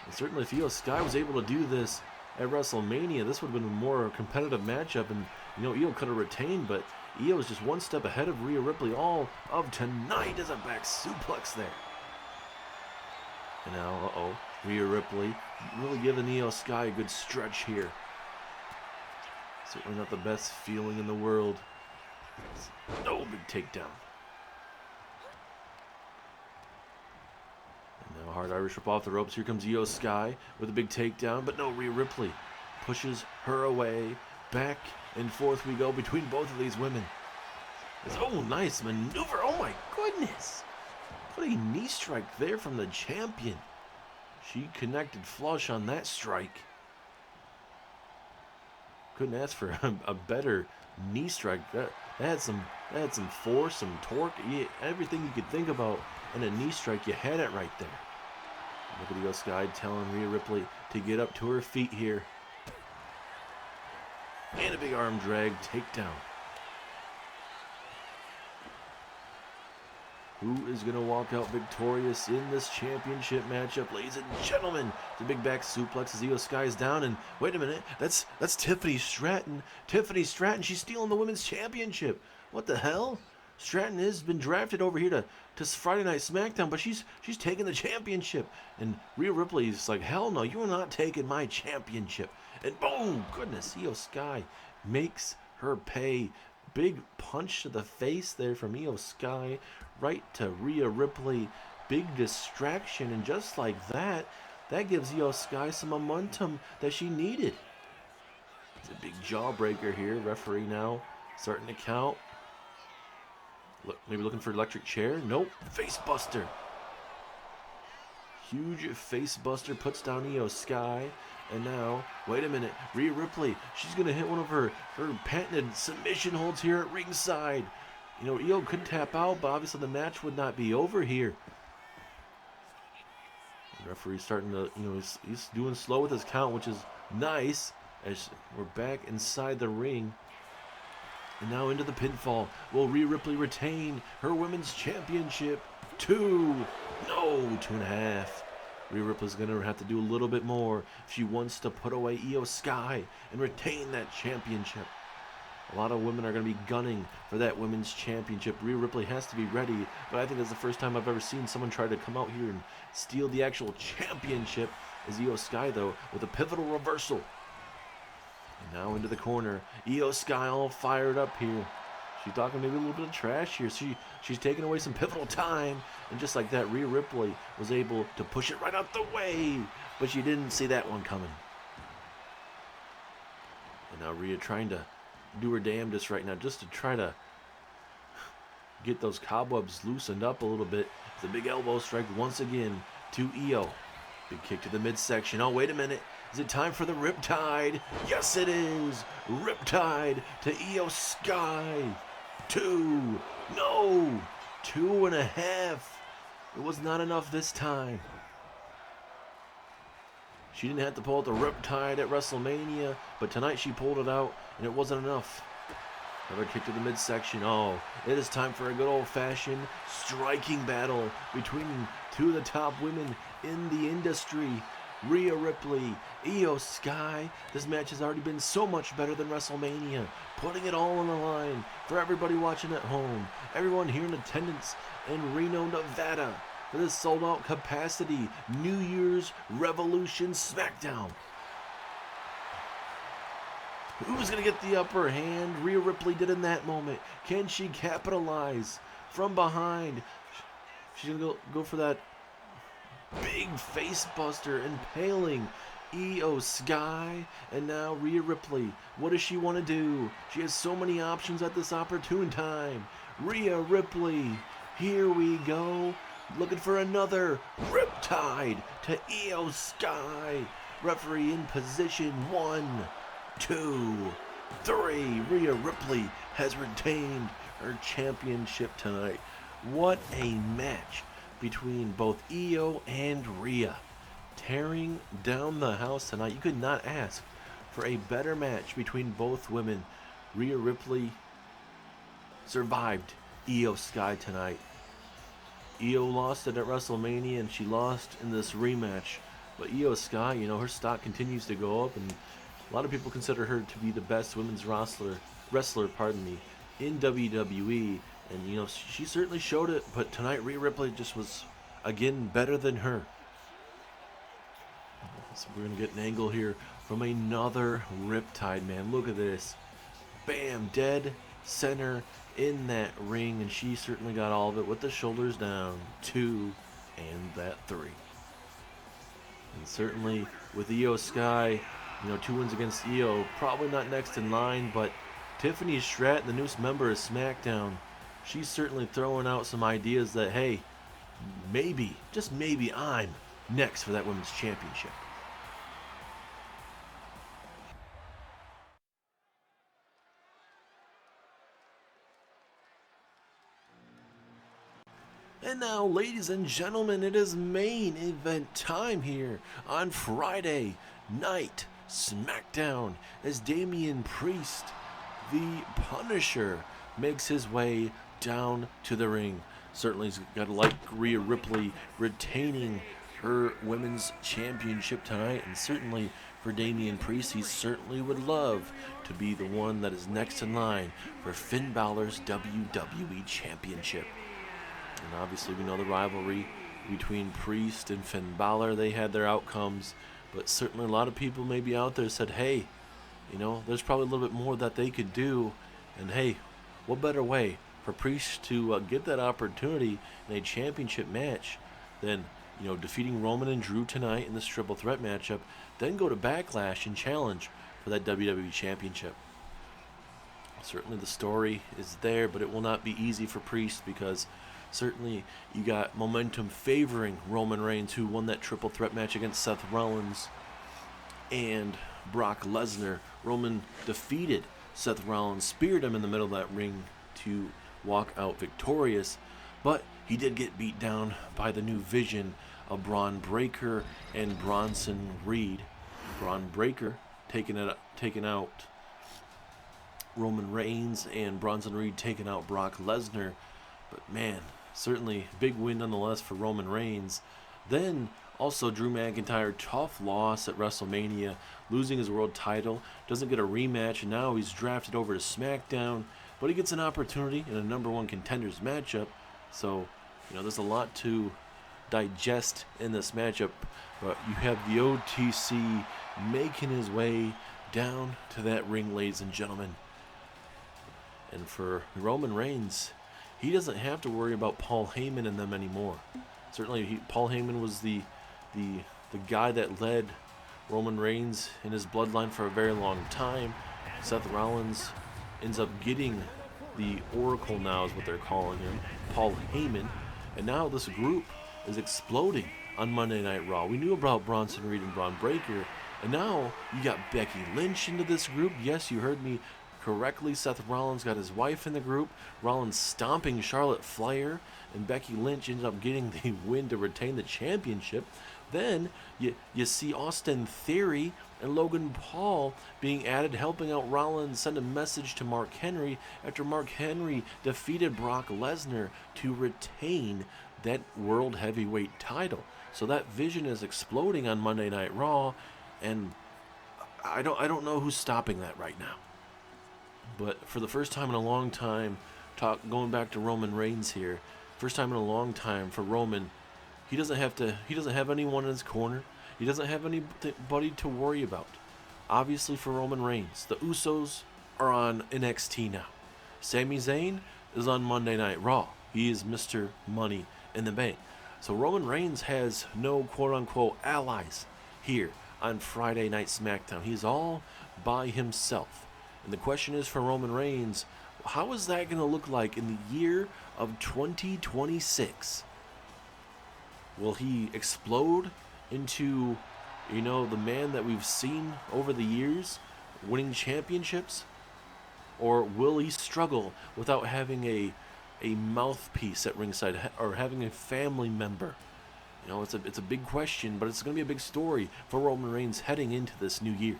And certainly if Io Sky was able to do this at WrestleMania, this would have been a more competitive matchup. And, Io could have retained, but Io is just one step ahead of Rhea Ripley all of tonight as a back suplex there. And now, uh-oh. Rhea Ripley really giving Io Sky a good stretch here. Certainly not the best feeling in the world. No, big takedown. And now hard Irish whip off the ropes. Here comes Io Sky with a big takedown. But no, Rhea Ripley pushes her away. Back and forth we go between both of these women. Oh, nice maneuver. Oh my goodness. What a knee strike there from the champion. She connected flush on that strike. Couldn't ask for a better knee strike. That had some force, some torque, everything you could think about in a knee strike. You had it right there. Look at Io Sky telling Rhea Ripley to get up to her feet here. And a big arm drag takedown. Who is going to walk out victorious in this championship matchup, ladies and gentlemen? The big back suplex as Io Sky is down, and wait a minute, that's Tiffany Stratton. Tiffany Stratton, she's stealing the women's championship. What the hell? Stratton has been drafted over here to Friday Night SmackDown, but she's taking the championship. And Rhea Ripley's like, hell no, you are not taking my championship. And boom, goodness, Io Sky makes her pay. Big punch to the face there from Io Sky, right to Rhea Ripley. Big distraction, and just like that, that gives Io Sky some momentum that she needed. It's a big jawbreaker here. Referee now starting to count. Look, maybe looking for electric chair. Nope, face buster. Huge face buster puts down Io Sky. And now, wait a minute, Rhea Ripley, she's going to hit one of her patented submission holds here at ringside. You know, Io could tap out, but obviously the match would not be over here. The referee's starting to, you know, he's doing slow with his count, which is nice, as we're back inside the ring. And now into the pinfall. Will Rhea Ripley retain her women's championship? 2.5. Rhea Ripley's going to have to do a little bit more if she wants to put away Io Sky and retain that championship. A lot of women are going to be gunning for that women's championship. Rhea Ripley has to be ready, but I think that's the first time I've ever seen someone try to come out here and steal the actual championship. Is Io Sky, though, with a pivotal reversal. And now into the corner. Io Sky all fired up here. She's talking maybe a little bit of trash here. She's taking away some pivotal time. And just like that, Rhea Ripley was able to push it right out the way. But she didn't see that one coming. And now Rhea trying to do her damnedest right now just to try to get those cobwebs loosened up a little bit. The big elbow strike once again to Io. Big kick to the midsection. Oh, wait a minute. Is it time for the Riptide? Yes, it is. Riptide to Io Sky. 2.5. It was not enough this time. She didn't have to pull out the Riptide at WrestleMania, but tonight she pulled it out, and it wasn't enough. Another kick to the midsection. Oh, it is time for a good old-fashioned striking battle between two of the top women in the industry. Rhea Ripley, Io Sky. This match has already been so much better than WrestleMania, putting it all on the line for everybody watching at home, everyone here in attendance in Reno, Nevada, for this sold-out capacity New Year's Revolution SmackDown. Who's going to get the upper hand? Rhea Ripley did in that moment. Can she capitalize from behind? She's going to go for that big face buster, impaling Io Sky. And now Rhea Ripley, what does she want to do? She has so many options at this opportune time. Rhea Ripley, here we go, looking for another Riptide to Io Sky. Referee in position. 1, 2, 3. Rhea Ripley has retained her championship tonight. What a match between both Io and Rhea, tearing down the house tonight. You could not ask for a better match between both women. Rhea Ripley survived Io Sky tonight. Io lost it at WrestleMania, and she lost in this rematch. But Io Sky, you know, her stock continues to go up, and a lot of people consider her to be the best women's wrestler, in WWE. And, you know, she certainly showed it, but tonight Rhea Ripley just was, again, better than her. So we're going to get an angle here from another Riptide, man. Look at this. Bam, dead center in that ring, and she certainly got all of it with the shoulders down. 2 and that 3. And certainly with Io Sky, you know, 2 wins against Io, probably not next in line, but Tiffany Stratton, the newest member of SmackDown, she's certainly throwing out some ideas that, hey, maybe, just maybe, I'm next for that women's championship. And now, ladies and gentlemen, it is main event time here on Friday Night SmackDown as Damian Priest, the Punisher, makes his way down to the ring. Certainly he's got to like Rhea Ripley retaining her women's championship tonight, and certainly for Damian Priest, he certainly would love to be the one that is next in line for Finn Balor's WWE Championship. And obviously we know the rivalry between Priest and Finn Balor. They had their outcomes, but certainly a lot of people maybe out there said, hey, there's probably a little bit more that they could do, and hey, what better way for Priest to get that opportunity in a championship match than defeating Roman and Drew tonight in this triple threat matchup, then go to Backlash and challenge for that WWE Championship. Certainly the story is there, but it will not be easy for Priest, because certainly you got momentum favoring Roman Reigns, who won that triple threat match against Seth Rollins and Brock Lesnar. Roman defeated Seth Rollins, speared him in the middle of that ring to walk out victorious, but he did get beat down by the new vision of Braun Breaker and Bronson Reed. Braun Breaker taking out Roman Reigns, and Bronson Reed taking out Brock Lesnar. But man, certainly big win nonetheless for Roman Reigns. Then also Drew McIntyre, tough loss at WrestleMania, losing his world title, doesn't get a rematch, and now he's drafted over to SmackDown, but he gets an opportunity in a number one contenders matchup. So, there's a lot to digest in this matchup, but you have the OTC making his way down to that ring, ladies and gentlemen. And for Roman Reigns, he doesn't have to worry about Paul Heyman and them anymore. Certainly, Paul Heyman was the guy that led Roman Reigns in his bloodline for a very long time. Seth Rollins ends up getting the Oracle now, is what they're calling him, Paul Heyman. And now this group is exploding on Monday Night Raw. We knew about Bronson Reed and Braun Breaker, and now you got Becky Lynch into this group. Yes, you heard me correctly. Seth Rollins got his wife in the group. Rollins stomping Charlotte Flair, and Becky Lynch ended up getting the win to retain the championship. Then you see Austin Theory and Logan Paul being added, helping out Rollins send a message to Mark Henry after Mark Henry defeated Brock Lesnar to retain that World Heavyweight title. So that vision is exploding on Monday Night Raw, and I don't know who's stopping that right now. But for the first time in a long time, going back to Roman Reigns here, first time in a long time for Roman, he doesn't have anyone in his corner. He doesn't have anybody to worry about. Obviously for Roman Reigns, the Usos are on NXT now. Sami Zayn is on Monday Night Raw. He is Mr. Money in the Bank. So Roman Reigns has no quote-unquote allies here on Friday Night SmackDown. He's all by himself. And the question is for Roman Reigns, how is that going to look like in the year of 2026? Will he explode into, the man that we've seen over the years, winning championships? Or will he struggle without having a mouthpiece at ringside, or having a family member? It's a big question, but it's going to be a big story for Roman Reigns heading into this new year.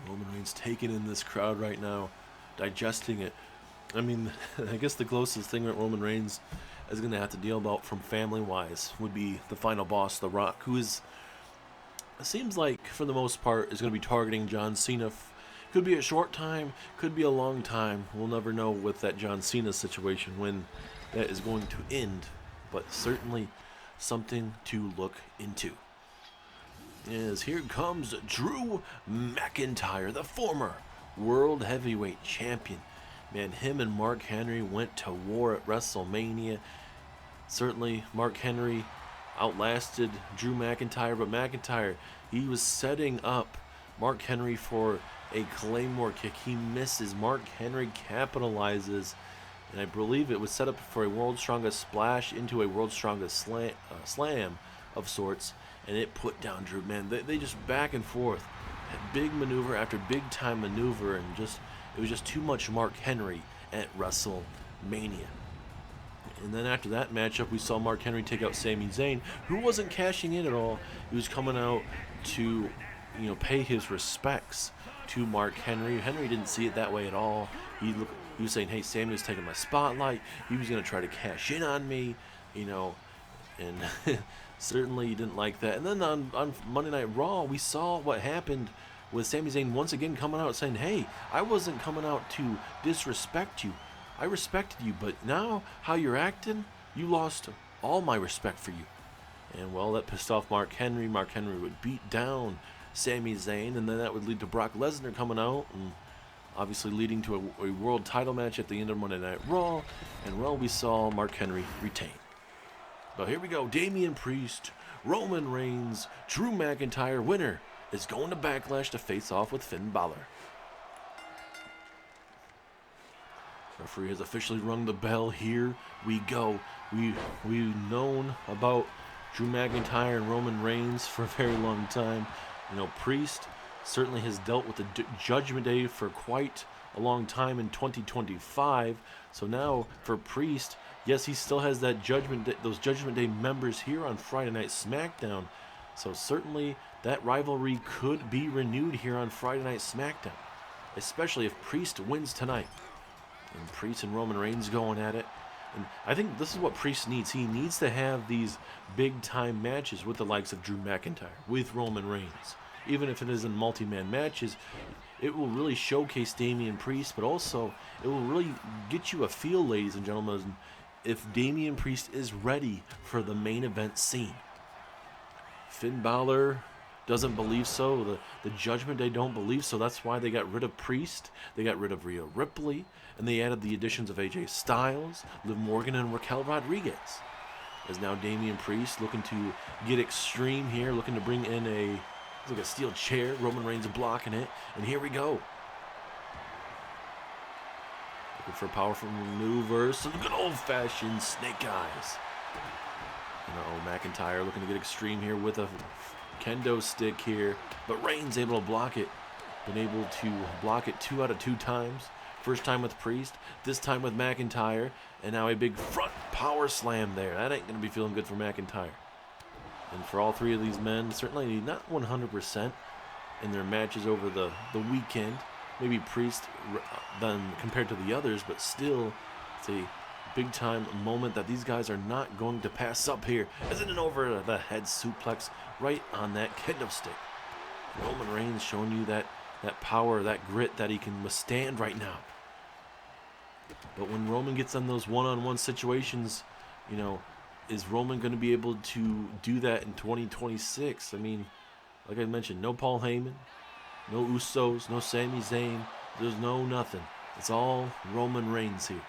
Roman Reigns taking in this crowd right now, digesting it. I mean, I guess the closest thing that Roman Reigns is going to have to deal about from family-wise would be the final boss, The Rock, who is, it seems like, for the most part, is going to be targeting John Cena. Could be a short time, could be a long time. We'll never know with that John Cena situation when that is going to end, but certainly something to look into. As here comes Drew McIntyre, the former World Heavyweight Champion. Man, him and Mark Henry went to war at WrestleMania. Certainly, Mark Henry outlasted Drew McIntyre, but McIntyre, he was setting up Mark Henry for a Claymore kick. He misses. Mark Henry capitalizes, and I believe it was set up for a World's Strongest Splash into a World's Strongest Slam of sorts, and it put down Drew. Man, they just back and forth. Big maneuver after big time maneuver, and it was just too much Mark Henry at WrestleMania. And then after that matchup, we saw Mark Henry take out Sami Zayn, who wasn't cashing in at all. He was coming out to pay his respects to Mark Henry. Henry didn't see it that way at all. He was saying, hey, Sami was taking my spotlight. He was going to try to cash in on me, and certainly he didn't like that. And then on Monday Night Raw, we saw what happened with Sami Zayn once again coming out saying, hey, I wasn't coming out to disrespect you. I respected you, but now how you're acting, you lost all my respect for you. And, well, that pissed off Mark Henry. Mark Henry would beat down Sami Zayn, and then that would lead to Brock Lesnar coming out, and obviously leading to a world title match at the end of Monday Night Raw. And, well, we saw Mark Henry retain. But here we go. Damian Priest, Roman Reigns, Drew McIntyre, winner, is going to Backlash to face off with Finn Balor. Referee has officially rung the bell. Here we go. We've known about Drew McIntyre and Roman Reigns for a very long time. Priest certainly has dealt with the Judgment Day for quite a long time in 2025. So now for Priest, yes, he still has that those Judgment Day members here on Friday Night SmackDown. So certainly that rivalry could be renewed here on Friday Night SmackDown, especially if Priest wins tonight. And Priest and Roman Reigns going at it. And I think this is what Priest needs. He needs to have these big-time matches with the likes of Drew McIntyre, with Roman Reigns. Even if it is in multi-man matches, it will really showcase Damian Priest, but also it will really get you a feel, ladies and gentlemen, if Damian Priest is ready for the main event scene. Finn Balor doesn't believe so. The Judgment Day don't believe so. That's why they got rid of Priest. They got rid of Rhea Ripley. And they added the additions of AJ Styles, Liv Morgan, and Raquel Rodriguez. As now Damian Priest looking to get extreme here, looking to bring in a steel chair. Roman Reigns blocking it. And here we go. Looking for powerful maneuvers. Some good old-fashioned snake eyes. McIntyre looking to get extreme here with a kendo stick here. But Reigns able to block it. Been able to block it 2 out of 2 times. First time with Priest, this time with McIntyre, and now a big front power slam there. That ain't going to be feeling good for McIntyre. And for all 3 of these men, certainly not 100% in their matches over the weekend. Maybe Priest than compared to the others, but still, it's a big-time moment that these guys are not going to pass up here. As in an over-the-head suplex right on that kendo stick. Roman Reigns showing you that power, that grit that he can withstand right now. But when Roman gets on those one-on-one situations, is Roman going to be able to do that in 2026? I mean, like I mentioned, no Paul Heyman, no Usos, no Sami Zayn. There's no nothing. It's all Roman Reigns here.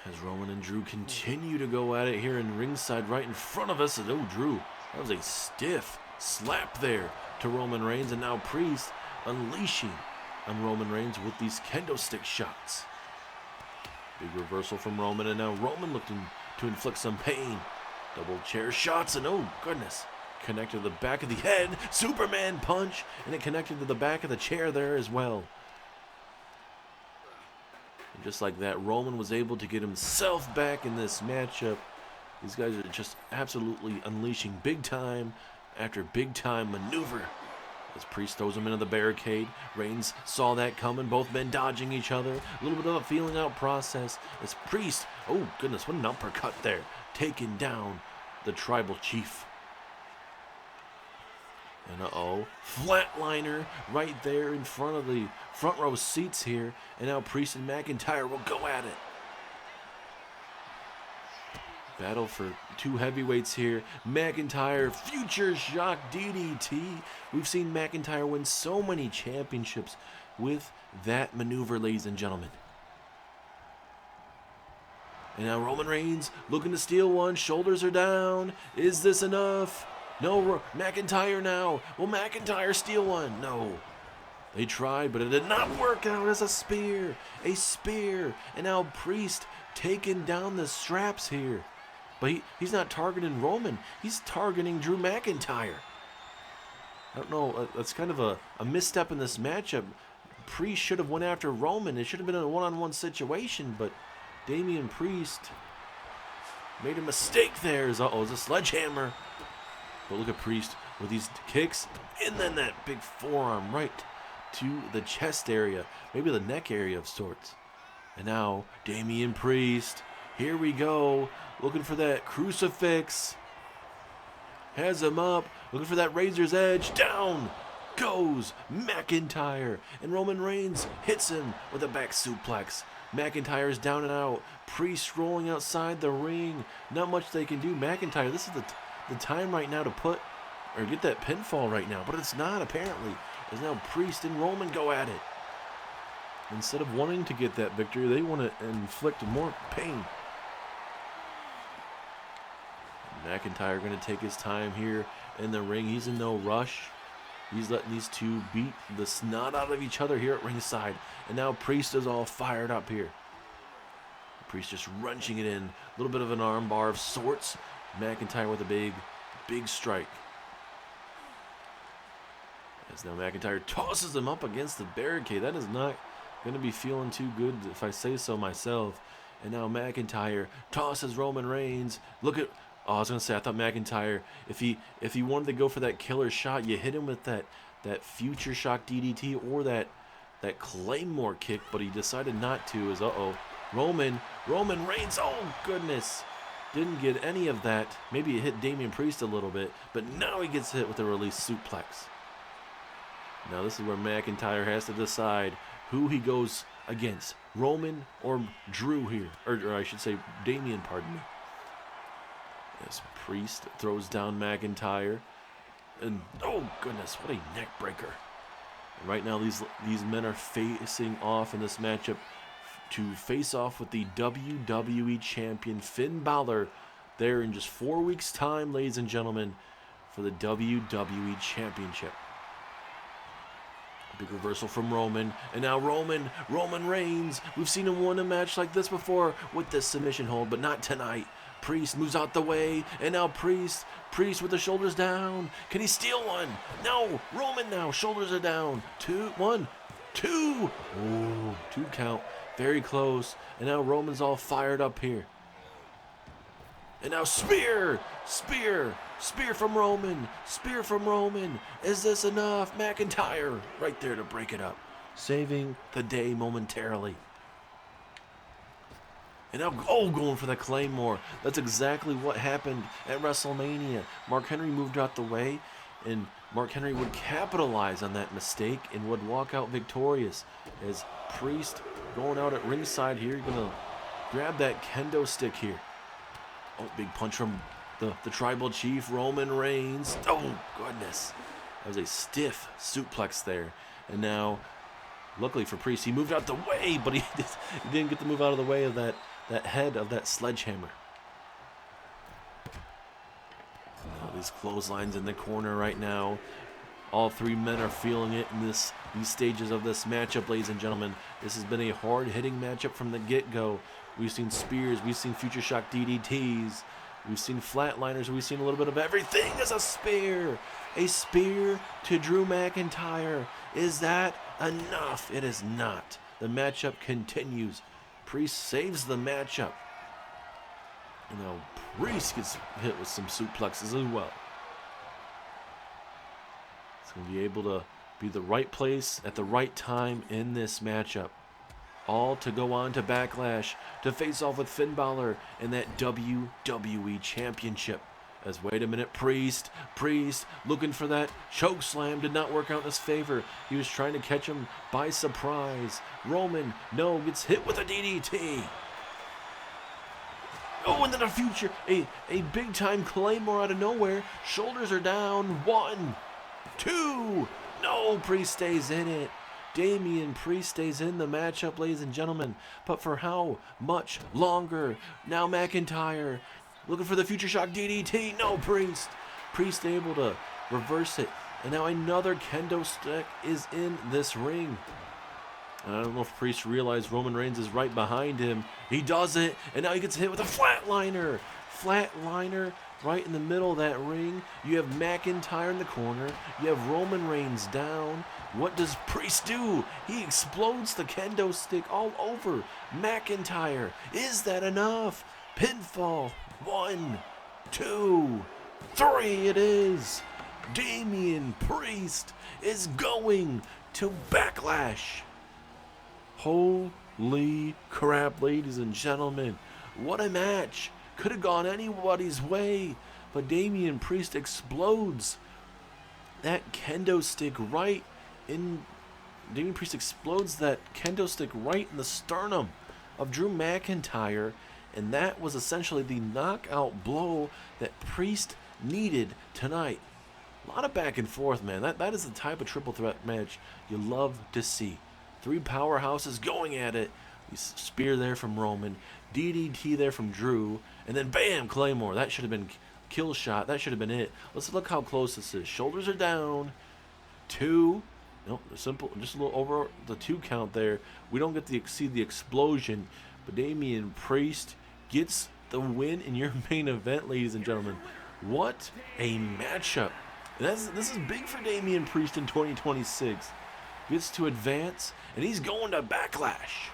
As Roman and Drew continue to go at it here in ringside right in front of us. And Drew, that was a stiff slap there to Roman Reigns. And now Priest unleashing on Roman Reigns with these kendo stick shots. Big reversal from Roman, and now Roman looking to inflict some pain. Double chair shots, and goodness, connected to the back of the head. Superman punch, and it connected to the back of the chair there as well. And just like that, Roman was able to get himself back in this matchup. These guys are just absolutely unleashing big time after big time maneuver. As Priest throws him into the barricade, Reigns saw that coming, both men dodging each other. A little bit of a feeling out process as Priest, oh goodness, what an uppercut there, taking down the tribal chief. And flatliner right there in front of the front row seats here. And now Priest and McIntyre will go at it. Battle for 2 heavyweights here. McIntyre, future shock DDT. We've seen McIntyre win so many championships with that maneuver, ladies and gentlemen. And now Roman Reigns looking to steal one. Shoulders are down. Is this enough? No, McIntyre now. Will McIntyre steal one? No. They tried, but it did not work out as a spear. A spear. And now Priest taking down the straps here. But he's not targeting Roman. He's targeting Drew McIntyre. I don't know. That's kind of a misstep in this matchup. Priest should have went after Roman. It should have been a one-on-one situation, but Damian Priest made a mistake there. It's a sledgehammer. But look at Priest with these kicks, and then that big forearm right to the chest area, maybe the neck area of sorts. And now Damian Priest, here we go, looking for that crucifix. Has him up, looking for that razor's edge. Down goes McIntyre, and Roman Reigns hits him with a back suplex. McIntyre's down and out. Priest rolling outside the ring. Not much they can do. McIntyre, this is the time right now to put or get that pinfall right now, but it's not apparently. As now Priest and Roman go at it. Instead of wanting to get that victory, they want to inflict more pain. McIntyre going to take his time here in the ring. He's in no rush. He's letting these two beat the snot out of each other here at ringside. And now Priest is all fired up here. Priest just wrenching it in. A little bit of an arm bar of sorts. McIntyre with a big strike. As now McIntyre tosses him up against the barricade. That is not going to be feeling too good if I say so myself. And now McIntyre tosses Roman Reigns. Look at... Oh, I was going to say, I thought McIntyre, if he wanted to go for that killer shot, you hit him with that future shock DDT or that Claymore kick, but he decided not to. Roman Reigns, oh goodness, didn't get any of that. Maybe it hit Damian Priest a little bit, but now he gets hit with a release suplex. Now this is where McIntyre has to decide who he goes against, Roman or Drew here, or I should say Damian, pardon me. As Priest throws down McIntyre. And oh goodness, what a neck breaker. And right now these men are facing off in this matchup to face off with the WWE champion Finn Balor there in just 4 weeks time, ladies and gentlemen, for the WWE championship. Big reversal from Roman, and now Roman Reigns. We've seen him win a match like this before with this submission hold, but not tonight. Priest moves out the way, and now Priest with the shoulders down. Can he steal one? No, Roman now, shoulders are down. 1, 2. Ooh, 2 count, very close. And now Roman's all fired up here. And now spear from Roman. Is this enough? McIntyre right there to break it up, saving the day momentarily. And now, going for the Claymore. That's exactly what happened at WrestleMania. Mark Henry moved out the way, and Mark Henry would capitalize on that mistake and would walk out victorious. As Priest going out at ringside here, going to grab that kendo stick here. Oh, big punch from the Tribal Chief, Roman Reigns. Oh, goodness. That was a stiff suplex there. And now, luckily for Priest, he moved out the way, but he didn't get to move out of the way of that head of that sledgehammer. Now these clotheslines in the corner right now. All 3 men are feeling it in these stages of this matchup, ladies and gentlemen. This has been a hard-hitting matchup from the get-go. We've seen spears, we've seen future shock DDTs, we've seen flatliners, we've seen a little bit of everything as a spear. A spear to Drew McIntyre. Is that enough? It is not. The matchup continues. Priest saves the matchup. And now Priest gets hit with some suplexes as well. It's going to be able to be the right place at the right time in this matchup. All to go on to Backlash to face off with Finn Balor in that WWE Championship. As wait a minute, Priest looking for that choke slam, did not work out in his favor. He was trying to catch him by surprise. Roman, no, gets hit with a DDT. Oh, and then a big time Claymore out of nowhere. Shoulders are down. 1, 2. No, Priest stays in it. Damian Priest stays in the matchup, ladies and gentlemen. But for how much longer? Now McIntyre looking for the future shock DDT. No, Priest able to reverse it. And now another kendo stick is in this ring. And I don't know if Priest realized Roman Reigns is right behind him. He does it, and now he gets hit with a flatliner. Flatliner right in the middle of that ring. You have McIntyre in the corner. You have Roman Reigns down. What does Priest do? He explodes the kendo stick all over McIntyre. Is that enough? Pinfall. 1, 2, 3 it is. Damian Priest is going to Backlash. Holy crap, ladies and gentlemen. What a match. Could have gone anybody's way. But Damian Priest explodes that kendo stick right in. Damian Priest explodes that kendo stick right in the sternum of Drew McIntyre. And that was essentially the knockout blow that Priest needed tonight. A lot of back and forth, man. That is the type of triple threat match you love to see. Three powerhouses going at it. Spear there from Roman, DDT there from Drew, and then bam, Claymore. That should have been kill shot. That should have been it. Let's look how close this is. Shoulders are down. 2. No, simple. Just a little over the 2 count there. We don't get to see the explosion, but Damian Priest gets the win in your main event, ladies and gentlemen. What a matchup. And this is big for Damian Priest in 2026. Gets to advance, and he's going to Backlash.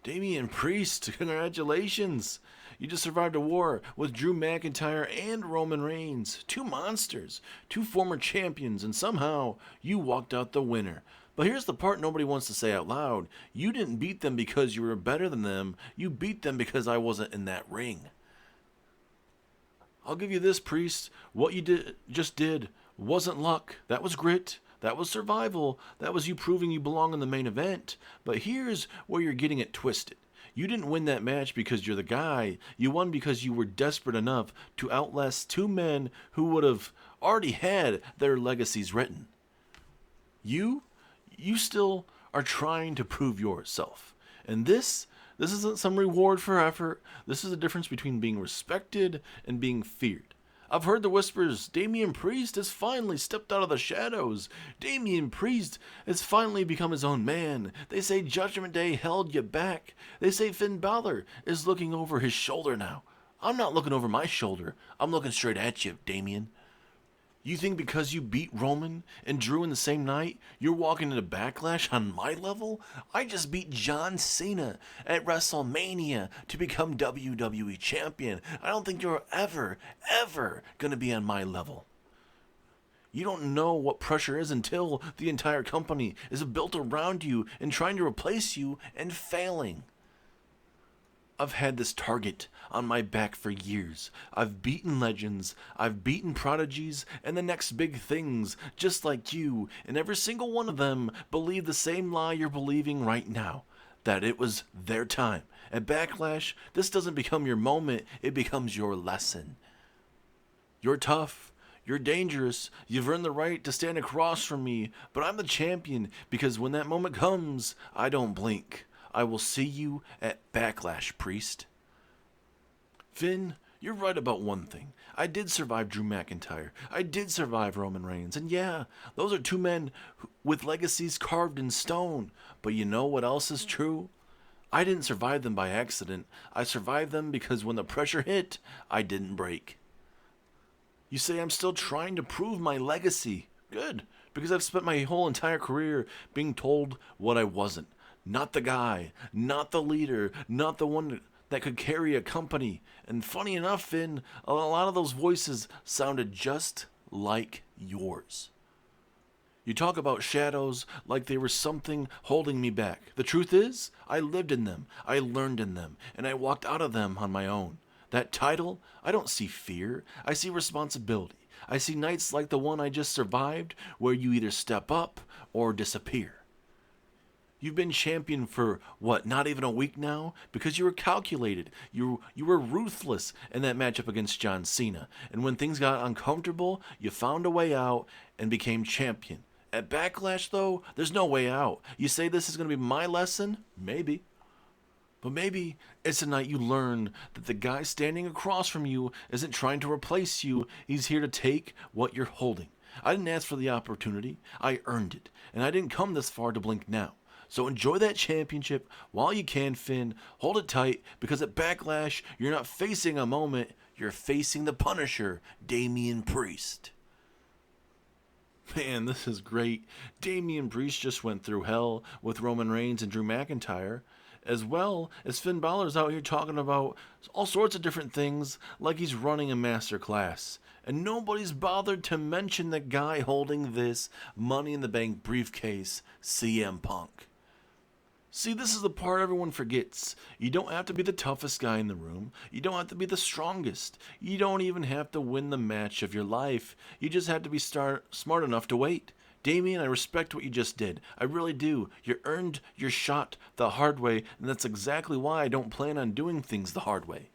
Damian Priest, congratulations. You just survived a war with Drew McIntyre and Roman Reigns. 2 monsters, 2 former champions, and somehow you walked out the winner. But here's the part nobody wants to say out loud. You didn't beat them because you were better than them. You beat them because I wasn't in that ring. I'll give you this, Priest. What you just did wasn't luck. That was grit. That was survival. That was you proving you belong in the main event. But here's where you're getting it twisted. You didn't win that match because you're the guy. You won because you were desperate enough to outlast 2 men who would have already had their legacies written. You still are trying to prove yourself. And this isn't some reward for effort. This is the difference between being respected and being feared. I've heard the whispers. Damian Priest has finally stepped out of the shadows. Damian Priest has finally become his own man. They say Judgment Day held you back. They say Finn Balor is looking over his shoulder now. I'm not looking over my shoulder. I'm looking straight at you, Damian. You think because you beat Roman and Drew in the same night, you're walking into Backlash on my level? I just beat John Cena at WrestleMania to become WWE Champion. I don't think you're ever going to be on my level. You don't know what pressure is until the entire company is built around you and trying to replace you and failing. I've had this target on my back for years. I've beaten legends, I've beaten prodigies, and the next big things, just like you, and every single one of them believed the same lie you're believing right now, that it was their time. At Backlash, this doesn't become your moment, it becomes your lesson. You're tough. You're dangerous. You've earned the right to stand across from me, but I'm the champion because when that moment comes, I don't blink. I will see you at Backlash, Priest. Finn, you're right about one thing. I did survive Drew McIntyre. I did survive Roman Reigns. And yeah, those are 2 men with legacies carved in stone. But you know what else is true? I didn't survive them by accident. I survived them because when the pressure hit, I didn't break. You say I'm still trying to prove my legacy. Good, because I've spent my whole entire career being told what I wasn't. Not the guy, not the leader, not the one that could carry a company. And funny enough, Finn, a lot of those voices sounded just like yours. You talk about shadows like they were something holding me back. The truth is, I lived in them, I learned in them, and I walked out of them on my own. That title, I don't see fear, I see responsibility. I see nights like the one I just survived where you either step up or disappear. You've been champion for, not even a week now? Because you were calculated. You were ruthless in that matchup against John Cena. And when things got uncomfortable, you found a way out and became champion. At Backlash, though, there's no way out. You say this is going to be my lesson? Maybe. But maybe it's the night you learn that the guy standing across from you isn't trying to replace you. He's here to take what you're holding. I didn't ask for the opportunity. I earned it. And I didn't come this far to blink now. So enjoy that championship while you can, Finn. Hold it tight, because at Backlash, you're not facing a moment, you're facing the Punisher, Damian Priest. Man, this is great. Damian Priest just went through hell with Roman Reigns and Drew McIntyre. as well as Finn Balor's out here talking about all sorts of different things like he's running a master class. And nobody's bothered to mention the guy holding this Money in the Bank briefcase, CM Punk. See, this is the part everyone forgets. You don't have to be the toughest guy in the room. You don't have to be the strongest. You don't even have to win the match of your life. You just have to be smart enough to wait. Damian, I respect what you just did. I really do. You earned your shot the hard way, and that's exactly why I don't plan on doing things the hard way.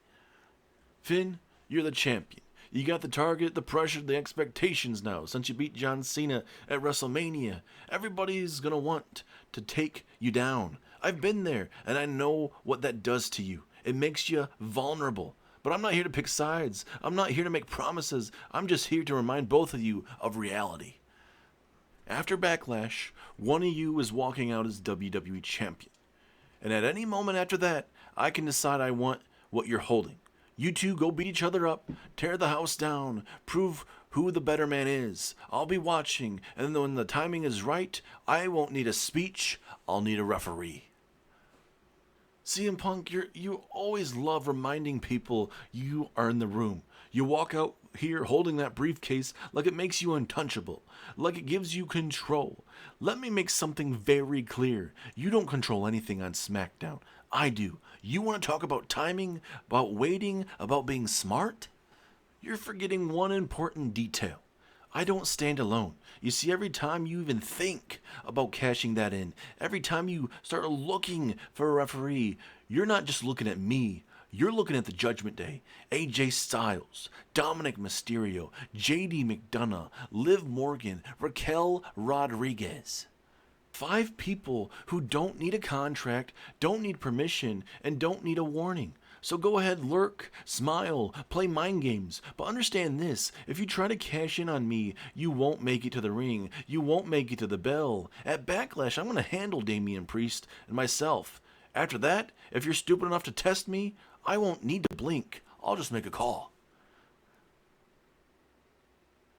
Finn, you're the champion. You got the target, the pressure, the expectations now. Since you beat John Cena at WrestleMania, everybody's going to want to take you down. I've been there, and I know what that does to you. It makes you vulnerable. But I'm not here to pick sides. I'm not here to make promises. I'm just here to remind both of you of reality. After Backlash, one of you is walking out as WWE Champion. And at any moment after that, I can decide I want what you're holding. You two go beat each other up, tear the house down, prove who the better man is. I'll be watching, and then when the timing is right, I won't need a speech, I'll need a referee. CM Punk, you always love reminding people you are in the room. You walk out here holding that briefcase like it makes you untouchable, like it gives you control. Let me make something very clear. You don't control anything on SmackDown. I do. You want to talk about timing, about waiting, about being smart? You're forgetting one important detail. I don't stand alone. You see, every time you even think about cashing that in, every time you start looking for a referee, you're not just looking at me. You're looking at the Judgment Day, AJ Styles, Dominic Mysterio, JD McDonough, Liv Morgan, Raquel Rodriguez. 5 people who don't need a contract, don't need permission, and don't need a warning. So go ahead, lurk, smile, play mind games. But understand this, if you try to cash in on me, you won't make it to the ring. You won't make it to the bell. At Backlash, I'm going to handle Damian Priest and myself. After that, if you're stupid enough to test me, I won't need to blink. I'll just make a call.